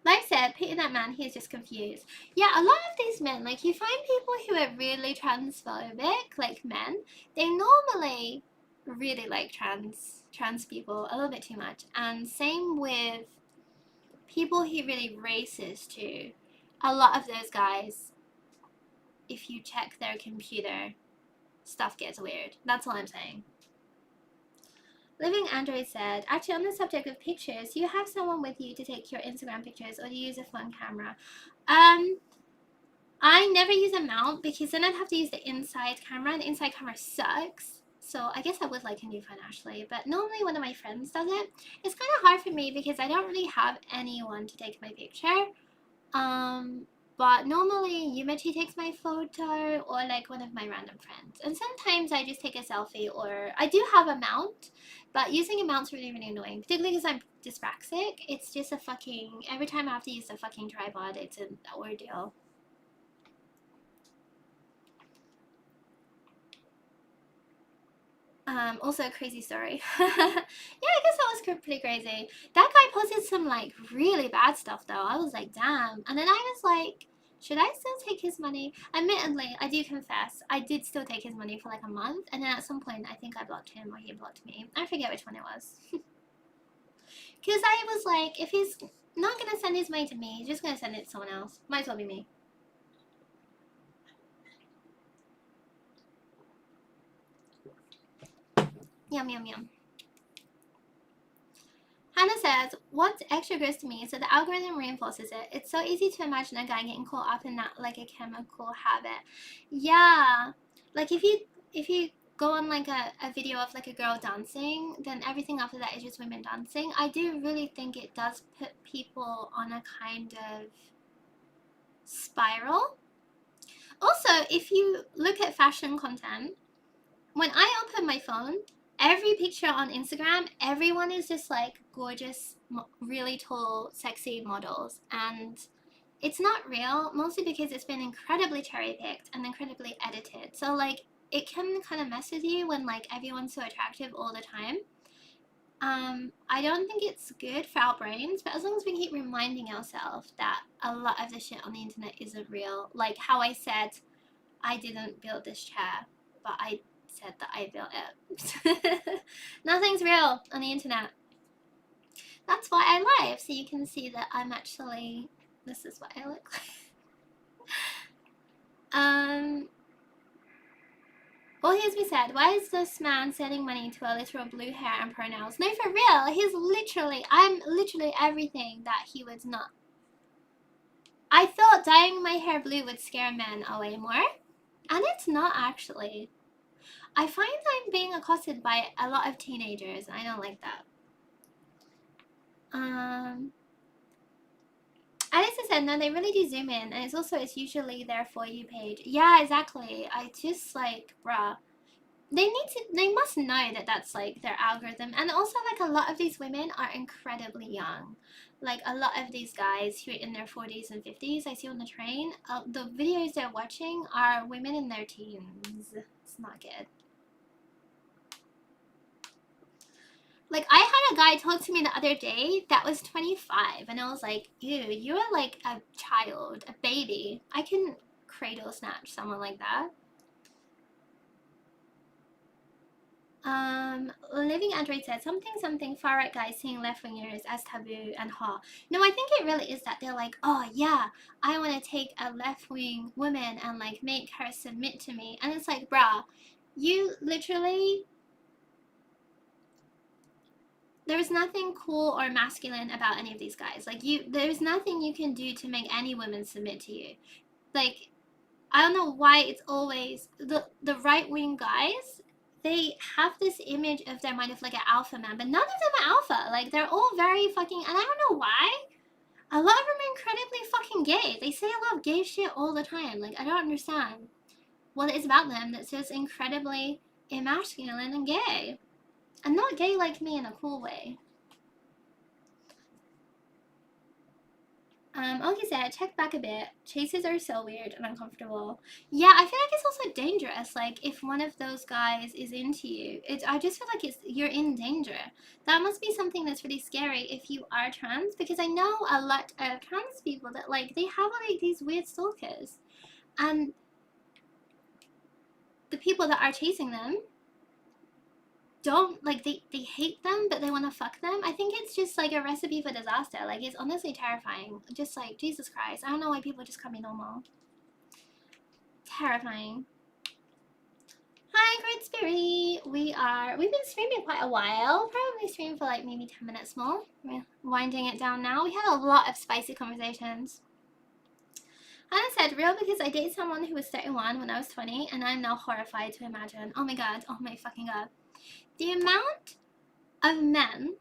Like I said, pity that man, he's just confused. Yeah, a lot of these men, like you find people who are really transphobic, like men, they normally really like trans people a little bit too much. And same with people who are really racist too. A lot of those guys, if you check their computer, stuff gets weird. That's all I'm saying. Living Android said, actually on the subject of pictures, you have someone with you to take your Instagram pictures, or do you use a phone camera? I never use a mount because then I'd have to use the inside camera, and the inside camera sucks. So I guess I would like a new phone actually, but normally one of my friends does it. It's kind of hard for me because I don't really have anyone to take my picture. But normally Yumachi takes my photo or like one of my random friends. And sometimes I just take a selfie, or I do have a mount, but using a mount's really, really annoying, particularly because I'm dyspraxic. It's just a fucking, every time I have to use a fucking tripod, it's an ordeal. Also a crazy story. Yeah, I guess that was pretty crazy. That guy posted some like really bad stuff though. I was like, damn. And then I was like, should I still take his money? Admittedly, I do confess, I did still take his money for like a month, and then at some point I think I blocked him or he blocked me. I forget which one it was. Because I was like, if he's not gonna send his money to me, he's just gonna send it to someone else. Might as well be me. Yum, yum, yum. Hannah says, what's extra gross to me, so the algorithm reinforces it. It's so easy to imagine a guy getting caught up in that like a chemical habit. Yeah. Like if you go on like a video of like a girl dancing, then everything after that is just women dancing. I do really think it does put people on a kind of spiral. Also, if you look at fashion content, when I open my phone, every picture on Instagram, everyone is just like gorgeous, really tall, sexy models. And it's not real, mostly because it's been incredibly cherry picked and incredibly edited. So, like, it can kind of mess with you when, like, everyone's so attractive all the time. I don't think it's good for our brains, but as long as we keep reminding ourselves that a lot of the shit on the internet isn't real. Like how I said, I didn't build this chair, but I said that I built it. Nothing's real on the internet. That's why I live, so you can see that I'm actually, this is what I look like. Well, here's me said, why is this man sending money to a literal blue hair and pronouns? No, for real, I'm literally everything that he would not. I thought dyeing my hair blue would scare men away more, and it's not actually. I find I'm being accosted by a lot of teenagers, and I don't like that. Alice said, no, they really do zoom in, and it's usually their For You page. Yeah, exactly. I just like, bruh. They must know that that's like their algorithm. And also, like, a lot of these women are incredibly young. Like, a lot of these guys who are in their 40s and 50s, I see on the train, the videos they're watching are women in their teens. It's not good. Like, I had a guy talk to me the other day that was 25, and I was like, ew, you are like a child, a baby. I can cradle snatch someone like that. Living Android said something far right guys seeing left wingers as taboo and hot. No, I think it really is that they're like, oh yeah, I want to take a left wing woman and like make her submit to me, and it's like, bruh, you literally, there's nothing cool or masculine about any of these guys. Like, there's nothing you can do to make any woman submit to you. Like, I don't know why it's always the right wing guys. They have this image of their mind of like an alpha man, but none of them are alpha. Like, they're all very fucking, and I don't know why. A lot of them are incredibly fucking gay. They say a lot of gay shit all the time. Like, I don't understand what it is about them that's just incredibly emasculine and gay. And not gay like me in a cool way. Okay, said, check back a bit. Chases are so weird and uncomfortable. Yeah, I feel like it's also dangerous. Like, if one of those guys is into you, I just feel like you're in danger. That must be something that's really scary if you are trans, because I know a lot of trans people that, like, they have, like, these weird stalkers. And the people that are chasing them don't, like, they hate them, but they want to fuck them. I think it's just like a recipe for disaster. Like, it's honestly terrifying. Just like, Jesus Christ, I don't know why people just can't be normal. Terrifying. Hi, Great Spirit. We've been streaming quite a while. Probably stream for like maybe 10 minutes more. We're winding it down now. We had a lot of spicy conversations. Hannah said, real, because I dated someone who was 31 when I was 20, and I'm now horrified to imagine. Oh my god, oh my fucking god. The amount of men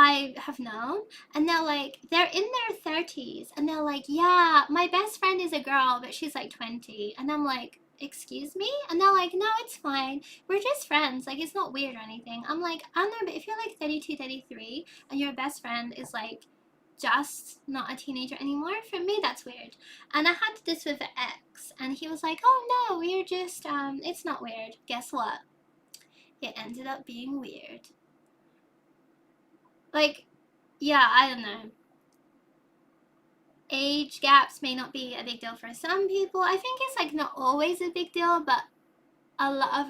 I have known, and they're like, they're in their 30s, and they're like, yeah, my best friend is a girl, but she's like 20. And I'm like, excuse me? And they're like, no, it's fine. We're just friends. Like, it's not weird or anything. I'm like, I don't know, but if you're like 32, 33, and your best friend is like just not a teenager anymore, for me, that's weird. And I had this with an ex, and he was like, oh no, we're just, it's not weird. Guess what? It ended up being weird. Like, yeah, I don't know. Age gaps may not be a big deal for some people. I think it's like not always a big deal, but a lot of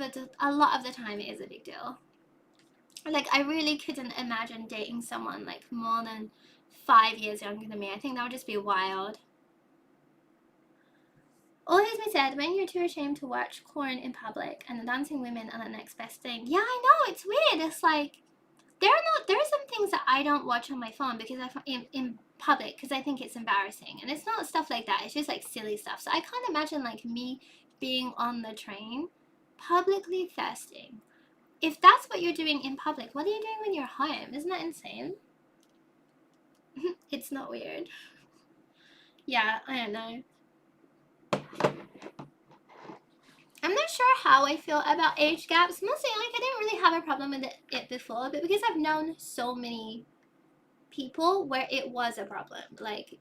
the time it is a big deal. Like, I really couldn't imagine dating someone like more than 5 years younger than me. I think that would just be wild. All this being said, when you're too ashamed to watch porn in public and the dancing women are the next best thing. Yeah, I know, it's weird. It's like, there are some things that I don't watch on my phone because in public because I think it's embarrassing, and it's not stuff like that. It's just like silly stuff. So I can't imagine like me being on the train, publicly thirsting. If that's what you're doing in public, what are you doing when you're home? Isn't that insane? It's not weird. Yeah, I don't know. I'm not sure how I feel about age gaps. Mostly, like, I didn't really have a problem with it before, but because I've known so many people where it was a problem, like,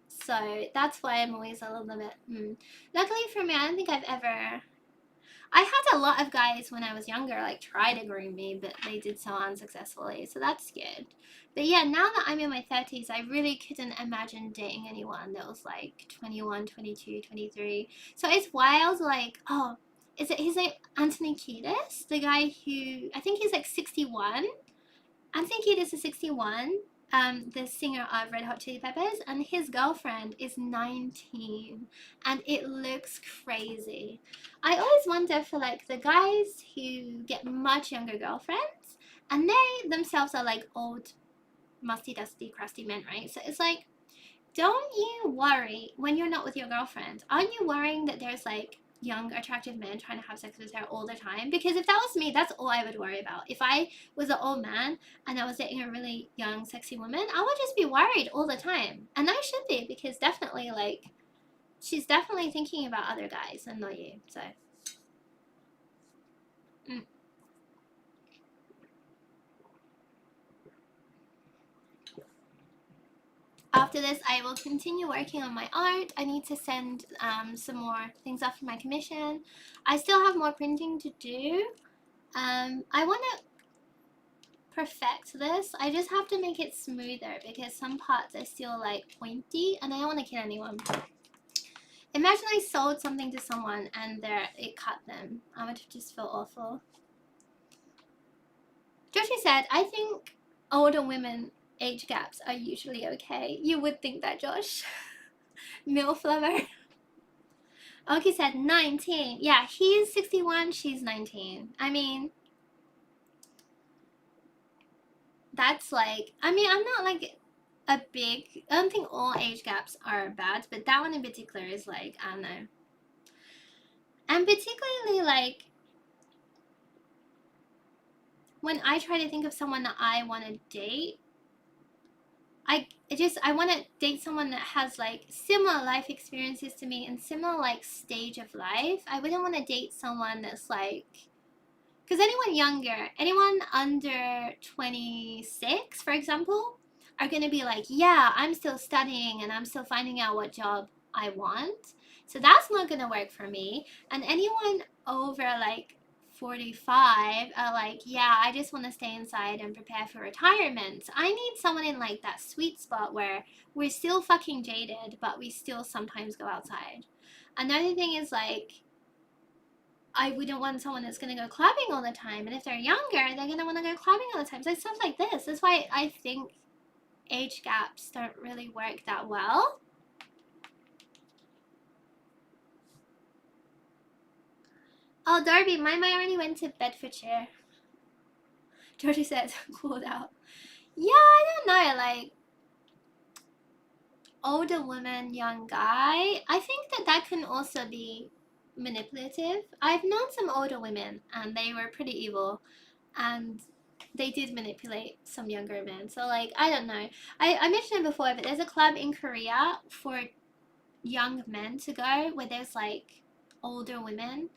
so that's why I'm always a little bit. Luckily for me, I don't think I've ever. I had a lot of guys when I was younger, like, try to groom me, but they did so unsuccessfully, so that's good. But yeah, now that I'm in my 30s, I really couldn't imagine dating anyone that was like 21, 22, 23. So it's wild, like, oh, is it his name Anthony Kiedis? The guy who, I think he's like 61. Anthony Kiedis is 61. The singer of Red Hot Chili Peppers, and his girlfriend is 19, and it looks crazy. I always wonder for like the guys who get much younger girlfriends, and they themselves are like old, musty, dusty, crusty men, right? So it's like, don't you worry when you're not with your girlfriend? Aren't you worrying that there's like young, attractive men trying to have sex with her all the time? Because if that was me, that's all I would worry about. If I was an old man and I was dating a really young, sexy woman, I would just be worried all the time. And I should be, because definitely, like, she's definitely thinking about other guys and not you. So. After this, I will continue working on my art. I need to send some more things off for my commission. I still have more printing to do. I want to perfect this. I just have to make it smoother because some parts are still like pointy, and I don't want to kill anyone. Imagine I sold something to someone and it cut them. I would just feel awful. Joshi said, I think older women age gaps are usually okay. You would think that, Josh. MILF lover. Oki said 19. Yeah, he's 61, she's 19. I mean, that's like, I mean, I'm not like a big, I don't think all age gaps are bad, but that one in particular is like, I don't know. And particularly like, when I try to think of someone that I want to date, I want to date someone that has like similar life experiences to me and similar like stage of life. I wouldn't want to date someone that's like, because anyone younger, anyone under 26, for example, are going to be like, yeah, I'm still studying and I'm still finding out what job I want. So that's not going to work for me. And anyone over like 45 are like, yeah, I just want to stay inside and prepare for retirement. So I need someone in like that sweet spot where we're still fucking jaded, but we still sometimes go outside. Another thing is like, I wouldn't want someone that's going to go clubbing all the time. And if they're younger, they're going to want to go clubbing all the time. So it's stuff like this. That's why I think age gaps don't really work that well. Oh, Darby, my already went to Bedfordshire. Georgie says, cooled out. Yeah, I don't know, like, older woman, young guy. I think that can also be manipulative. I've known some older women, and they were pretty evil. And they did manipulate some younger men. So like, I don't know. I mentioned it before, but there's a club in Korea for young men to go where there's like older women,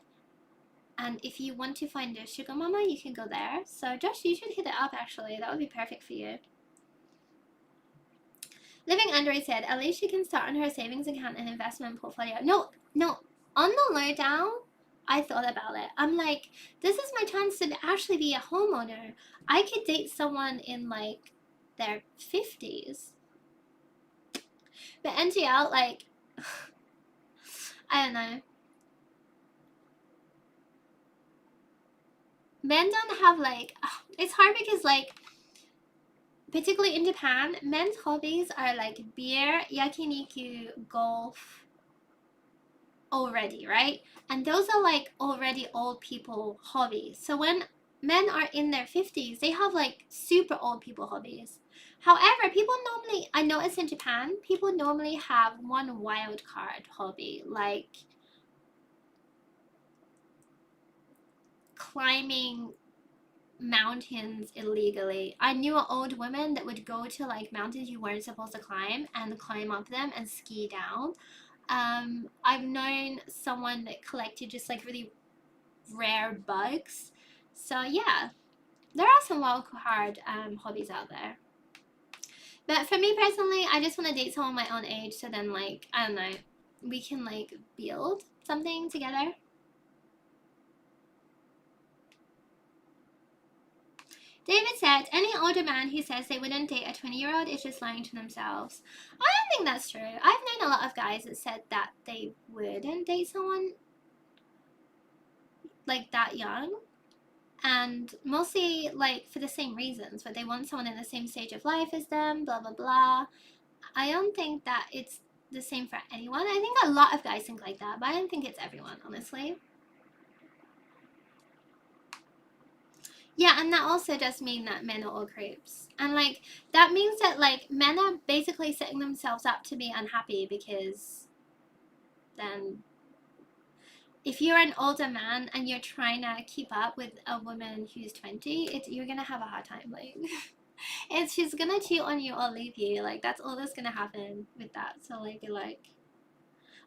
and if you want to find a sugar mama, you can go there. So Josh, you should hit it up. Actually, that would be perfect for you. Living Android said, at least she can start on her savings account and investment portfolio. No, on the lowdown, I thought about it. I'm like, this is my chance to actually be a homeowner. I could date someone in like their 50s. But NGL, like, I don't know. Men don't have like, it's hard because like, particularly in Japan, men's hobbies are like beer, yakiniku, golf already, right? And those are like already old people hobbies. So when men are in their 50s, they have like super old people hobbies. However, people normally, I notice in Japan, people normally have one wild card hobby, like climbing mountains illegally. I knew an old woman that would go to like mountains you weren't supposed to climb and climb up them and ski down. I've known someone that collected just like really rare bugs. So yeah, there are some wild card hobbies out there. But for me personally, I just want to date someone my own age, so then like, I don't know, we can like build something together. David said, any older man who says they wouldn't date a 20-year-old is just lying to themselves. I don't think that's true. I've known a lot of guys that said that they wouldn't date someone like that young. And mostly like for the same reasons, but they want someone in the same stage of life as them, blah, blah, blah. I don't think that it's the same for anyone. I think a lot of guys think like that, but I don't think it's everyone, honestly. Yeah, and that also does mean that men are all creeps. And like, that means that like men are basically setting themselves up to be unhappy, because then if you're an older man and you're trying to keep up with a woman who's 20, you're gonna have a hard time. Like, she's gonna cheat on you or leave you. Like, that's all that's gonna happen with that. So like, you're like,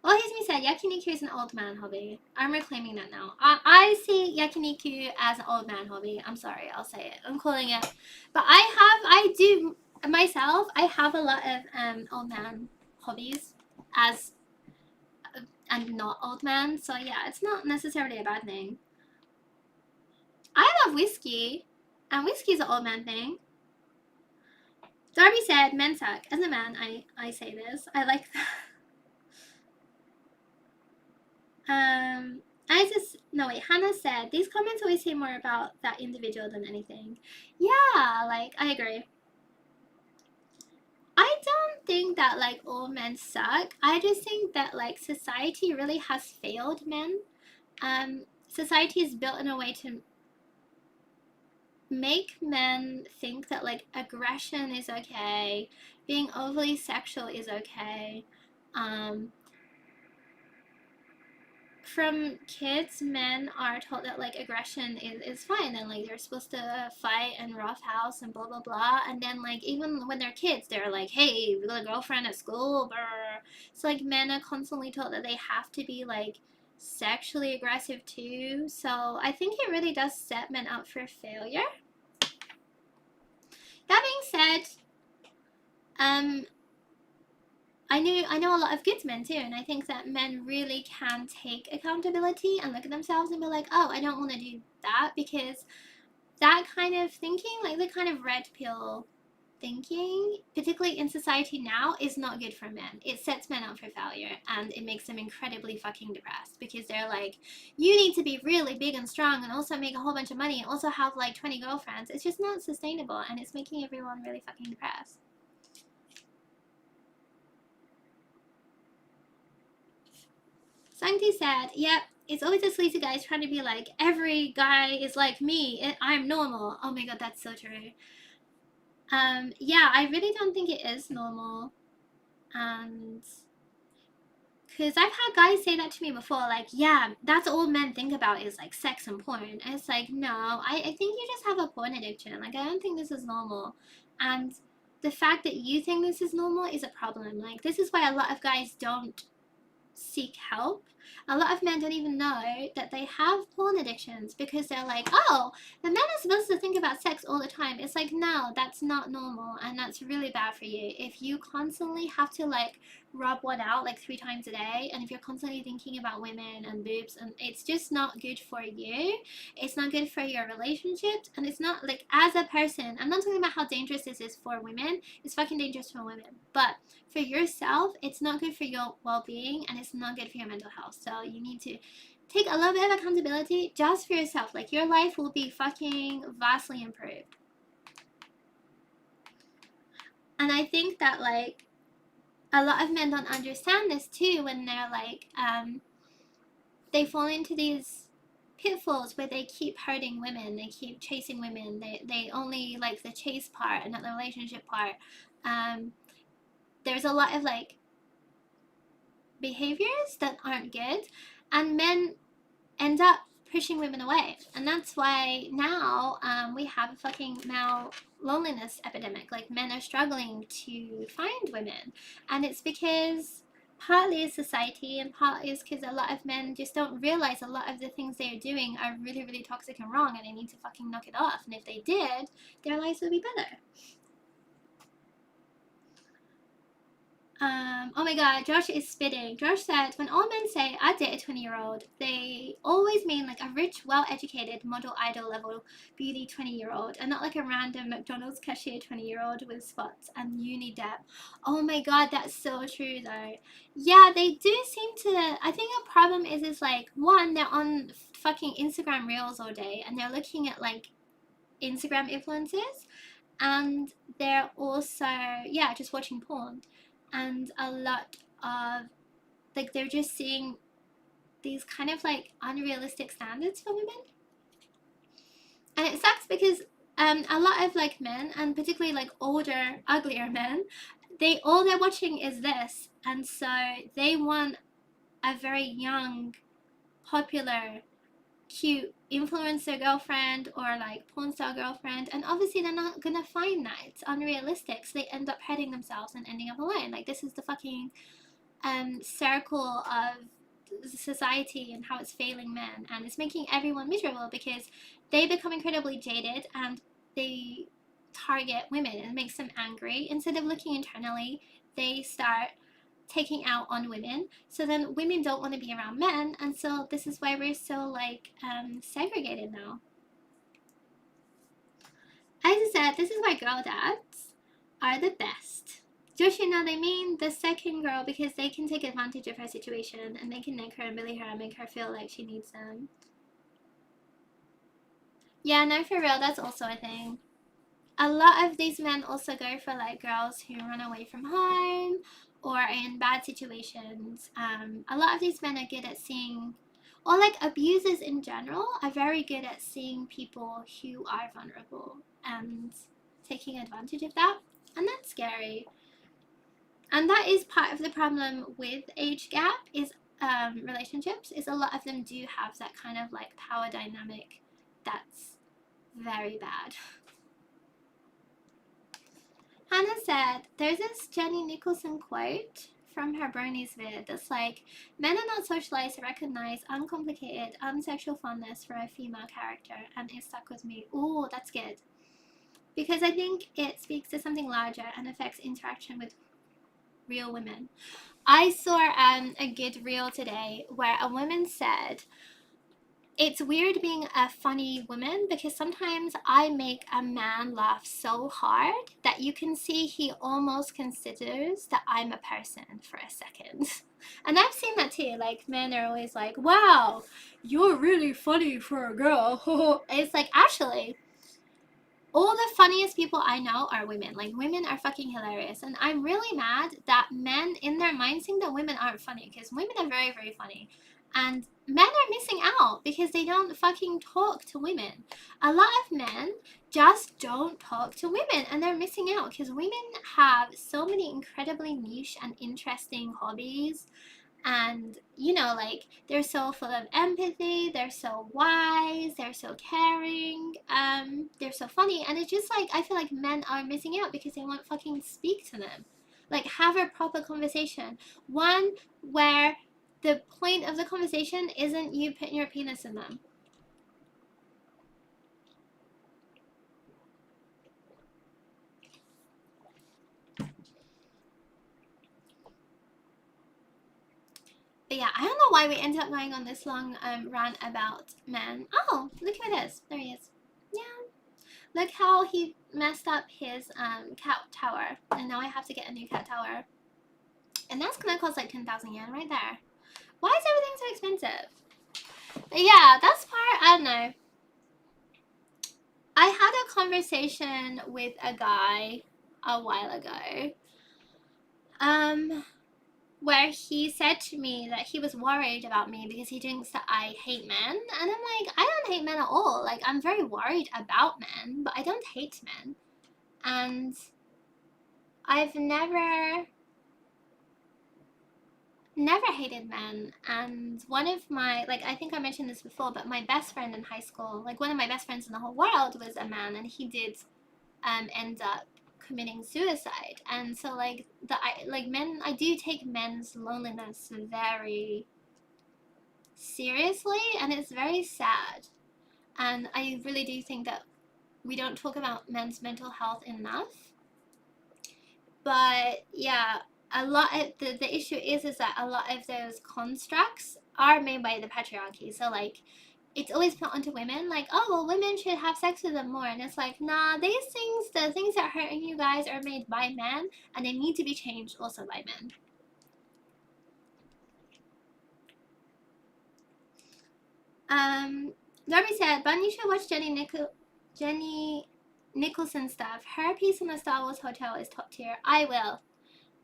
well, here's me said, yakiniku is an old man hobby. I'm reclaiming that now. I see yakiniku as an old man hobby. I'm sorry, I'll say it. I'm calling it. But I do myself. I have a lot of old man hobbies as and not old man. So yeah, it's not necessarily a bad thing. I love whiskey, and whiskey is an old man thing. Darby said, men suck. As a man, I say this. I like that. Hannah said, these comments always say more about that individual than anything. Yeah, like, I agree. I don't think that, like, all men suck. I just think that, like, society really has failed men. Society is built in a way to make men think that, like, aggression is okay, being overly sexual is okay. From kids, men are told that like aggression is fine, and like they're supposed to fight and roughhouse and blah blah blah. And then like even when they're kids, they're like, hey, we got a girlfriend at school, brr. So like men are constantly told that they have to be like sexually aggressive too. So I think it really does set men up for failure. That being said, I know a lot of good men too, and I think that men really can take accountability and look at themselves and be like, oh, I don't want to do that, because that kind of thinking, like the kind of red pill thinking, particularly in society now, is not good for men. It sets men up for failure, and it makes them incredibly fucking depressed, because they're like, you need to be really big and strong and also make a whole bunch of money and also have like 20 girlfriends. It's just not sustainable, and it's making everyone really fucking depressed. Sancti said, yep, it's always the sleazy guys trying to be like, every guy is like me, I'm normal. Oh my god, that's so true. Yeah, I really don't think it is normal. And Because I've had guys say that to me before, like, yeah, that's all men think about is like sex and porn. And it's like, no, I think you just have a porn addiction. Like, I don't think this is normal. And the fact that you think this is normal is a problem. Like, this is why a lot of guys don't seek help. A lot of men don't even know that they have porn addictions because they're like, oh, the men are supposed to think about sex all the time. It's like, no, that's not normal, and that's really bad for you. If you constantly have to like rub one out like 3 times a day, and if you're constantly thinking about women and boobs, and it's just not good for you, it's not good for your relationships, and it's not like, as a person, I'm not talking about how dangerous this is for women. It's fucking dangerous for women, but for yourself, it's not good for your well-being, and it's not good for your mental health. So you need to take a little bit of accountability just for yourself. Like, your life will be fucking vastly improved. And I think that like a lot of men don't understand this too, when they're like they fall into these pitfalls where they keep hurting women, they keep chasing women, they only like the chase part and not the relationship part. There's a lot of like behaviors that aren't good, and men end up pushing women away. And that's why now we have a fucking male loneliness epidemic. Like, men are struggling to find women, and it's because partly is society, and partly is because a lot of men just don't realize a lot of the things they're doing are really, really toxic and wrong, and they need to fucking knock it off. And if they did, their lives would be better. Oh my god, Josh is spitting. Josh said, when all men say, I date a 20-year-old, they always mean like a rich, well-educated, model idol level beauty 20-year-old, and not like a random McDonald's cashier 20-year-old with spots and uni debt. Oh my god, that's so true though. Yeah, they do seem to, I think a problem is like, one, they're on fucking Instagram Reels all day, and they're looking at like Instagram influencers, and they're also, yeah, just watching porn. And a lot of like, they're just seeing these kind of like unrealistic standards for women, and it sucks because a lot of like men, and particularly like older, uglier men, all they're watching is this, and so they want a very young, popular, cute influencer girlfriend or like porn star girlfriend, and obviously they're not gonna find that. It's unrealistic, so they end up hurting themselves and ending up alone. Like, this is the fucking circle of society and how it's failing men, and it's making everyone miserable because they become incredibly jaded and they target women, and it makes them angry. Instead of looking internally, they start taking out on women, so then women don't want to be around men, and so this is why we're so like segregated now. As I said, this is why girl dads are the best. Just, you know, they mean the second girl because they can take advantage of her situation, and they can neg her and bully her and make her feel like she needs them. Yeah, no, for real, that's also a thing. A lot of these men also go for like girls who run away from home or in bad situations. A lot of these men are good at seeing, or like abusers in general are very good at seeing people who are vulnerable and taking advantage of that, and that's scary. And that is part of the problem with age gap, is relationships, is a lot of them do have that kind of like power dynamic that's very bad. Hannah said, there's this Jenny Nicholson quote from her Bronies vid that's like, men are not socialized to recognize uncomplicated, unsexual fondness for a female character, and it stuck with me. Ooh, that's good. Because I think it speaks to something larger and affects interaction with real women. I saw a good reel today where a woman said, it's weird being a funny woman because sometimes I make a man laugh so hard that you can see he almost considers that I'm a person for a second. And I've seen that too. Like, men are always like, wow, you're really funny for a girl. It's like, actually, all the funniest people I know are women. Like, women are fucking hilarious. And I'm really mad that men in their minds think that women aren't funny, because women are very, very funny. And men are missing out because they don't fucking talk to women. A lot of men just don't talk to women, and they're missing out because women have so many incredibly niche and interesting hobbies And you know, like, they're so full of empathy, they're so wise, they're so caring, they're so funny, and it's just like I feel like men are missing out because they won't fucking speak to them. Like, have a proper conversation, one where the point of the conversation isn't you putting your penis in them. But yeah, I don't know why we ended up going on this long rant about men. Oh, look who it is. There he is. Yeah. Look how he messed up his cat tower. And now I have to get a new cat tower. And that's gonna cost like 10,000 yen right there. Why is everything so expensive? But yeah, that's part, I don't know. I had a conversation with a guy a while ago. Where he said to me that he was worried about me because he thinks that I hate men. And I'm like, I don't hate men at all. Like, I'm very worried about men, but I don't hate men. And I've never hated men. And one of my, like, I think I mentioned this before, but my best friend in high school, like, one of my best friends in the whole world was a man, and he did end up committing suicide. And so like men, I do take men's loneliness very seriously, and it's very sad. And I really do think that we don't talk about men's mental health enough. But yeah, a lot of the issue is that a lot of those constructs are made by the patriarchy. So like, it's always put onto women, like, oh well, women should have sex with them more, and it's like, nah, these things, the things that are hurting you guys are made by men, and they need to be changed also by men. Darby said, Bunny should watch Jenny Nicholson stuff. Her piece on the Star Wars Hotel is top tier. I will.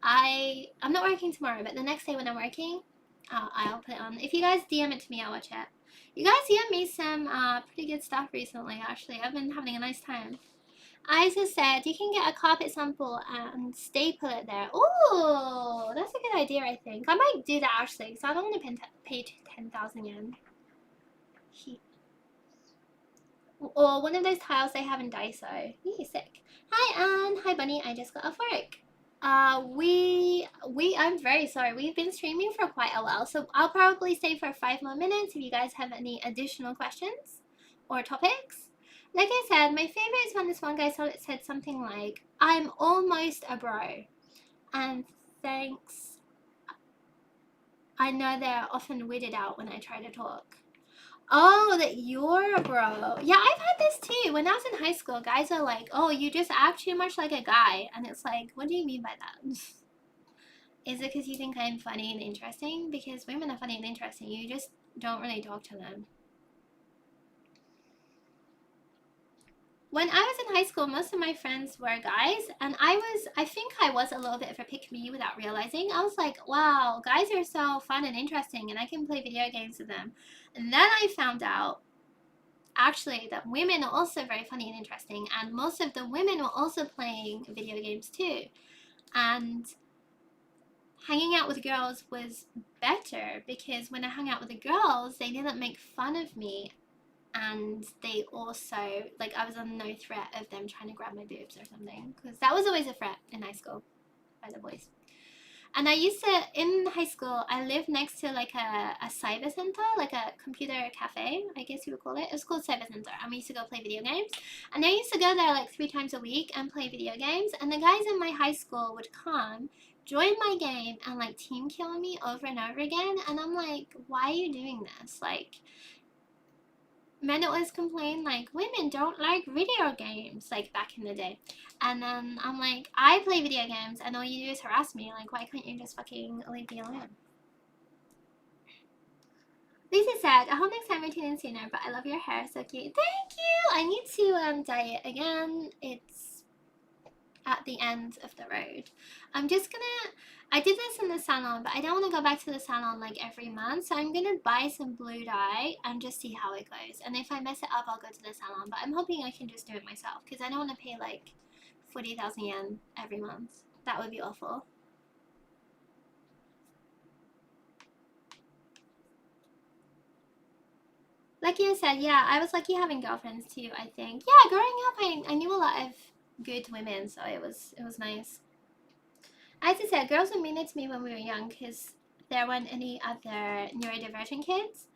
I'm not working tomorrow, but the next day when I'm working, I'll put it on. If you guys DM it to me, I'll watch it. You guys DM me some pretty good stuff recently, actually. I've been having a nice time. Isa said, you can get a carpet sample and staple it there. Ooh, that's a good idea, I think. I might do that, actually, because I don't want to pay 10,000 yen. Or one of those tiles they have in Daiso. He's sick. Hi, Anne. Hi, Bunny. I just got off work. I'm very sorry. We've been streaming for quite a while, so I'll probably stay for 5 more minutes if you guys have any additional questions or topics. Like I said, my favorite is when this one guy said something like, I'm almost a bro. And thanks. I know they're often weirded out when I try to talk. Oh, that you're a bro. Yeah, I've had this too. When I was in high school, guys are like, oh, you just act too much like a guy. And it's like, what do you mean by that? Is it because you think I'm funny and interesting? Because women are funny and interesting. You just don't really talk to them. When I was in high school, most of my friends were guys, and I think I was a little bit of a pick-me without realizing. I was like, wow, guys are so fun and interesting, and I can play video games with them. And then I found out, actually, that women are also very funny and interesting, and most of the women were also playing video games too. And hanging out with girls was better, because when I hung out with the girls, they didn't make fun of me. And they also, like, I was on no threat of them trying to grab my boobs or something, because that was always a threat in high school by the boys. And I used to, in high school, I lived next to like a cyber center, like a computer cafe, I guess you would call it. It was called Cyber Center, and we used to go play video games. And I used to go there like 3 times a week and play video games. And the guys in my high school would come, join my game, and like team kill me over and over again. And I'm like, why are you doing this? Like, men always complain like women don't like video games, like back in the day. And then I'm like, I play video games and all you do is harass me. Like, why can't you just fucking leave me alone? Lisa said, I hope next time I tune in sooner, but I love your hair, so cute. Thank you! I need to dye it again. It's at the end of the road. I'm just gonna, I did this in the salon, but I don't want to go back to the salon like every month, so I'm gonna buy some blue dye and just see how it goes. And if I mess it up, I'll go to the salon, but I'm hoping I can just do it myself, because I don't want to pay like 40,000 yen every month. That would be awful. Like you said, yeah, I was lucky having girlfriends too, I think. Yeah, growing up, I knew a lot of good women, so it was nice. As I said, girls were meaner to me when we were young because there weren't any other neurodivergent kids.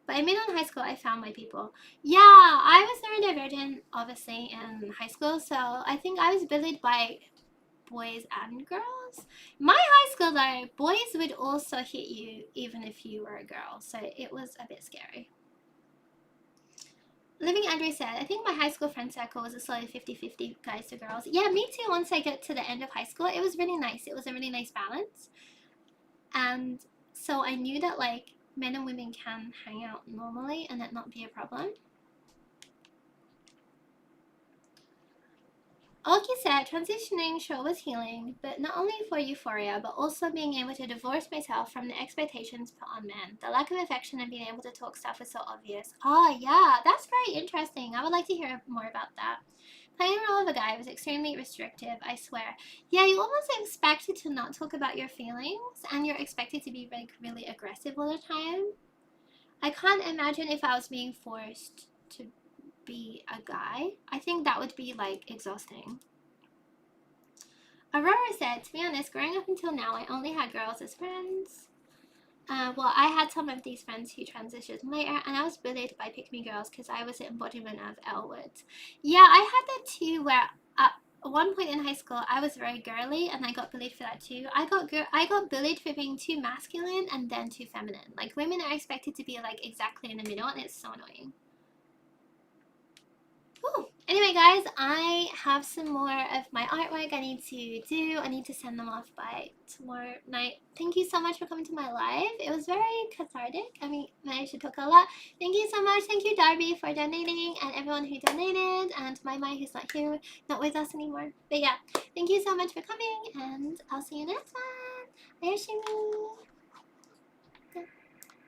But in middle and high school, I found my people. Yeah, I was neurodivergent, obviously, in high school, so I think I was bullied by boys and girls. My high school, though, boys would also hit you even if you were a girl, so it was a bit scary. Living Andrew said, I think my high school friend circle was a solid 50-50 guys to girls. Yeah, me too. Once I get to the end of high school, it was really nice. It was a really nice balance. And so I knew that like men and women can hang out normally and that not be a problem. Oki said, transitioning sure was healing, but not only for euphoria, but also being able to divorce myself from the expectations put on men. The lack of affection and being able to talk stuff was so obvious. Oh, yeah, that's very interesting. I would like to hear more about that. Playing the role of a guy was extremely restrictive, I swear. Yeah, you almost expected to not talk about your feelings, and you're expected to be like really aggressive all the time. I can't imagine if I was being forced to be a guy. I think that would be like exhausting. Aurora said, to be honest, growing up until now, I only had girls as friends. Well, I had some of these friends who transitioned later, and I was bullied by pick me girls because I was the embodiment of L words. Yeah, I had that too, where at one point in high school, I was very girly, and I got bullied for that too. I got bullied for being too masculine and then too feminine. Like women are expected to be like exactly in the middle, and it's so annoying. Ooh. Anyway, guys, I have some more of my artwork I need to do. I need to send them off by tomorrow night. Thank you so much for coming to my live. It was very cathartic. I mean, managed to talk a lot. Thank you so much. Thank you, Darby, for donating, and everyone who donated, and Mai who's not here, not with us anymore. But yeah, thank you so much for coming, and I'll see you next one. Ayashimi.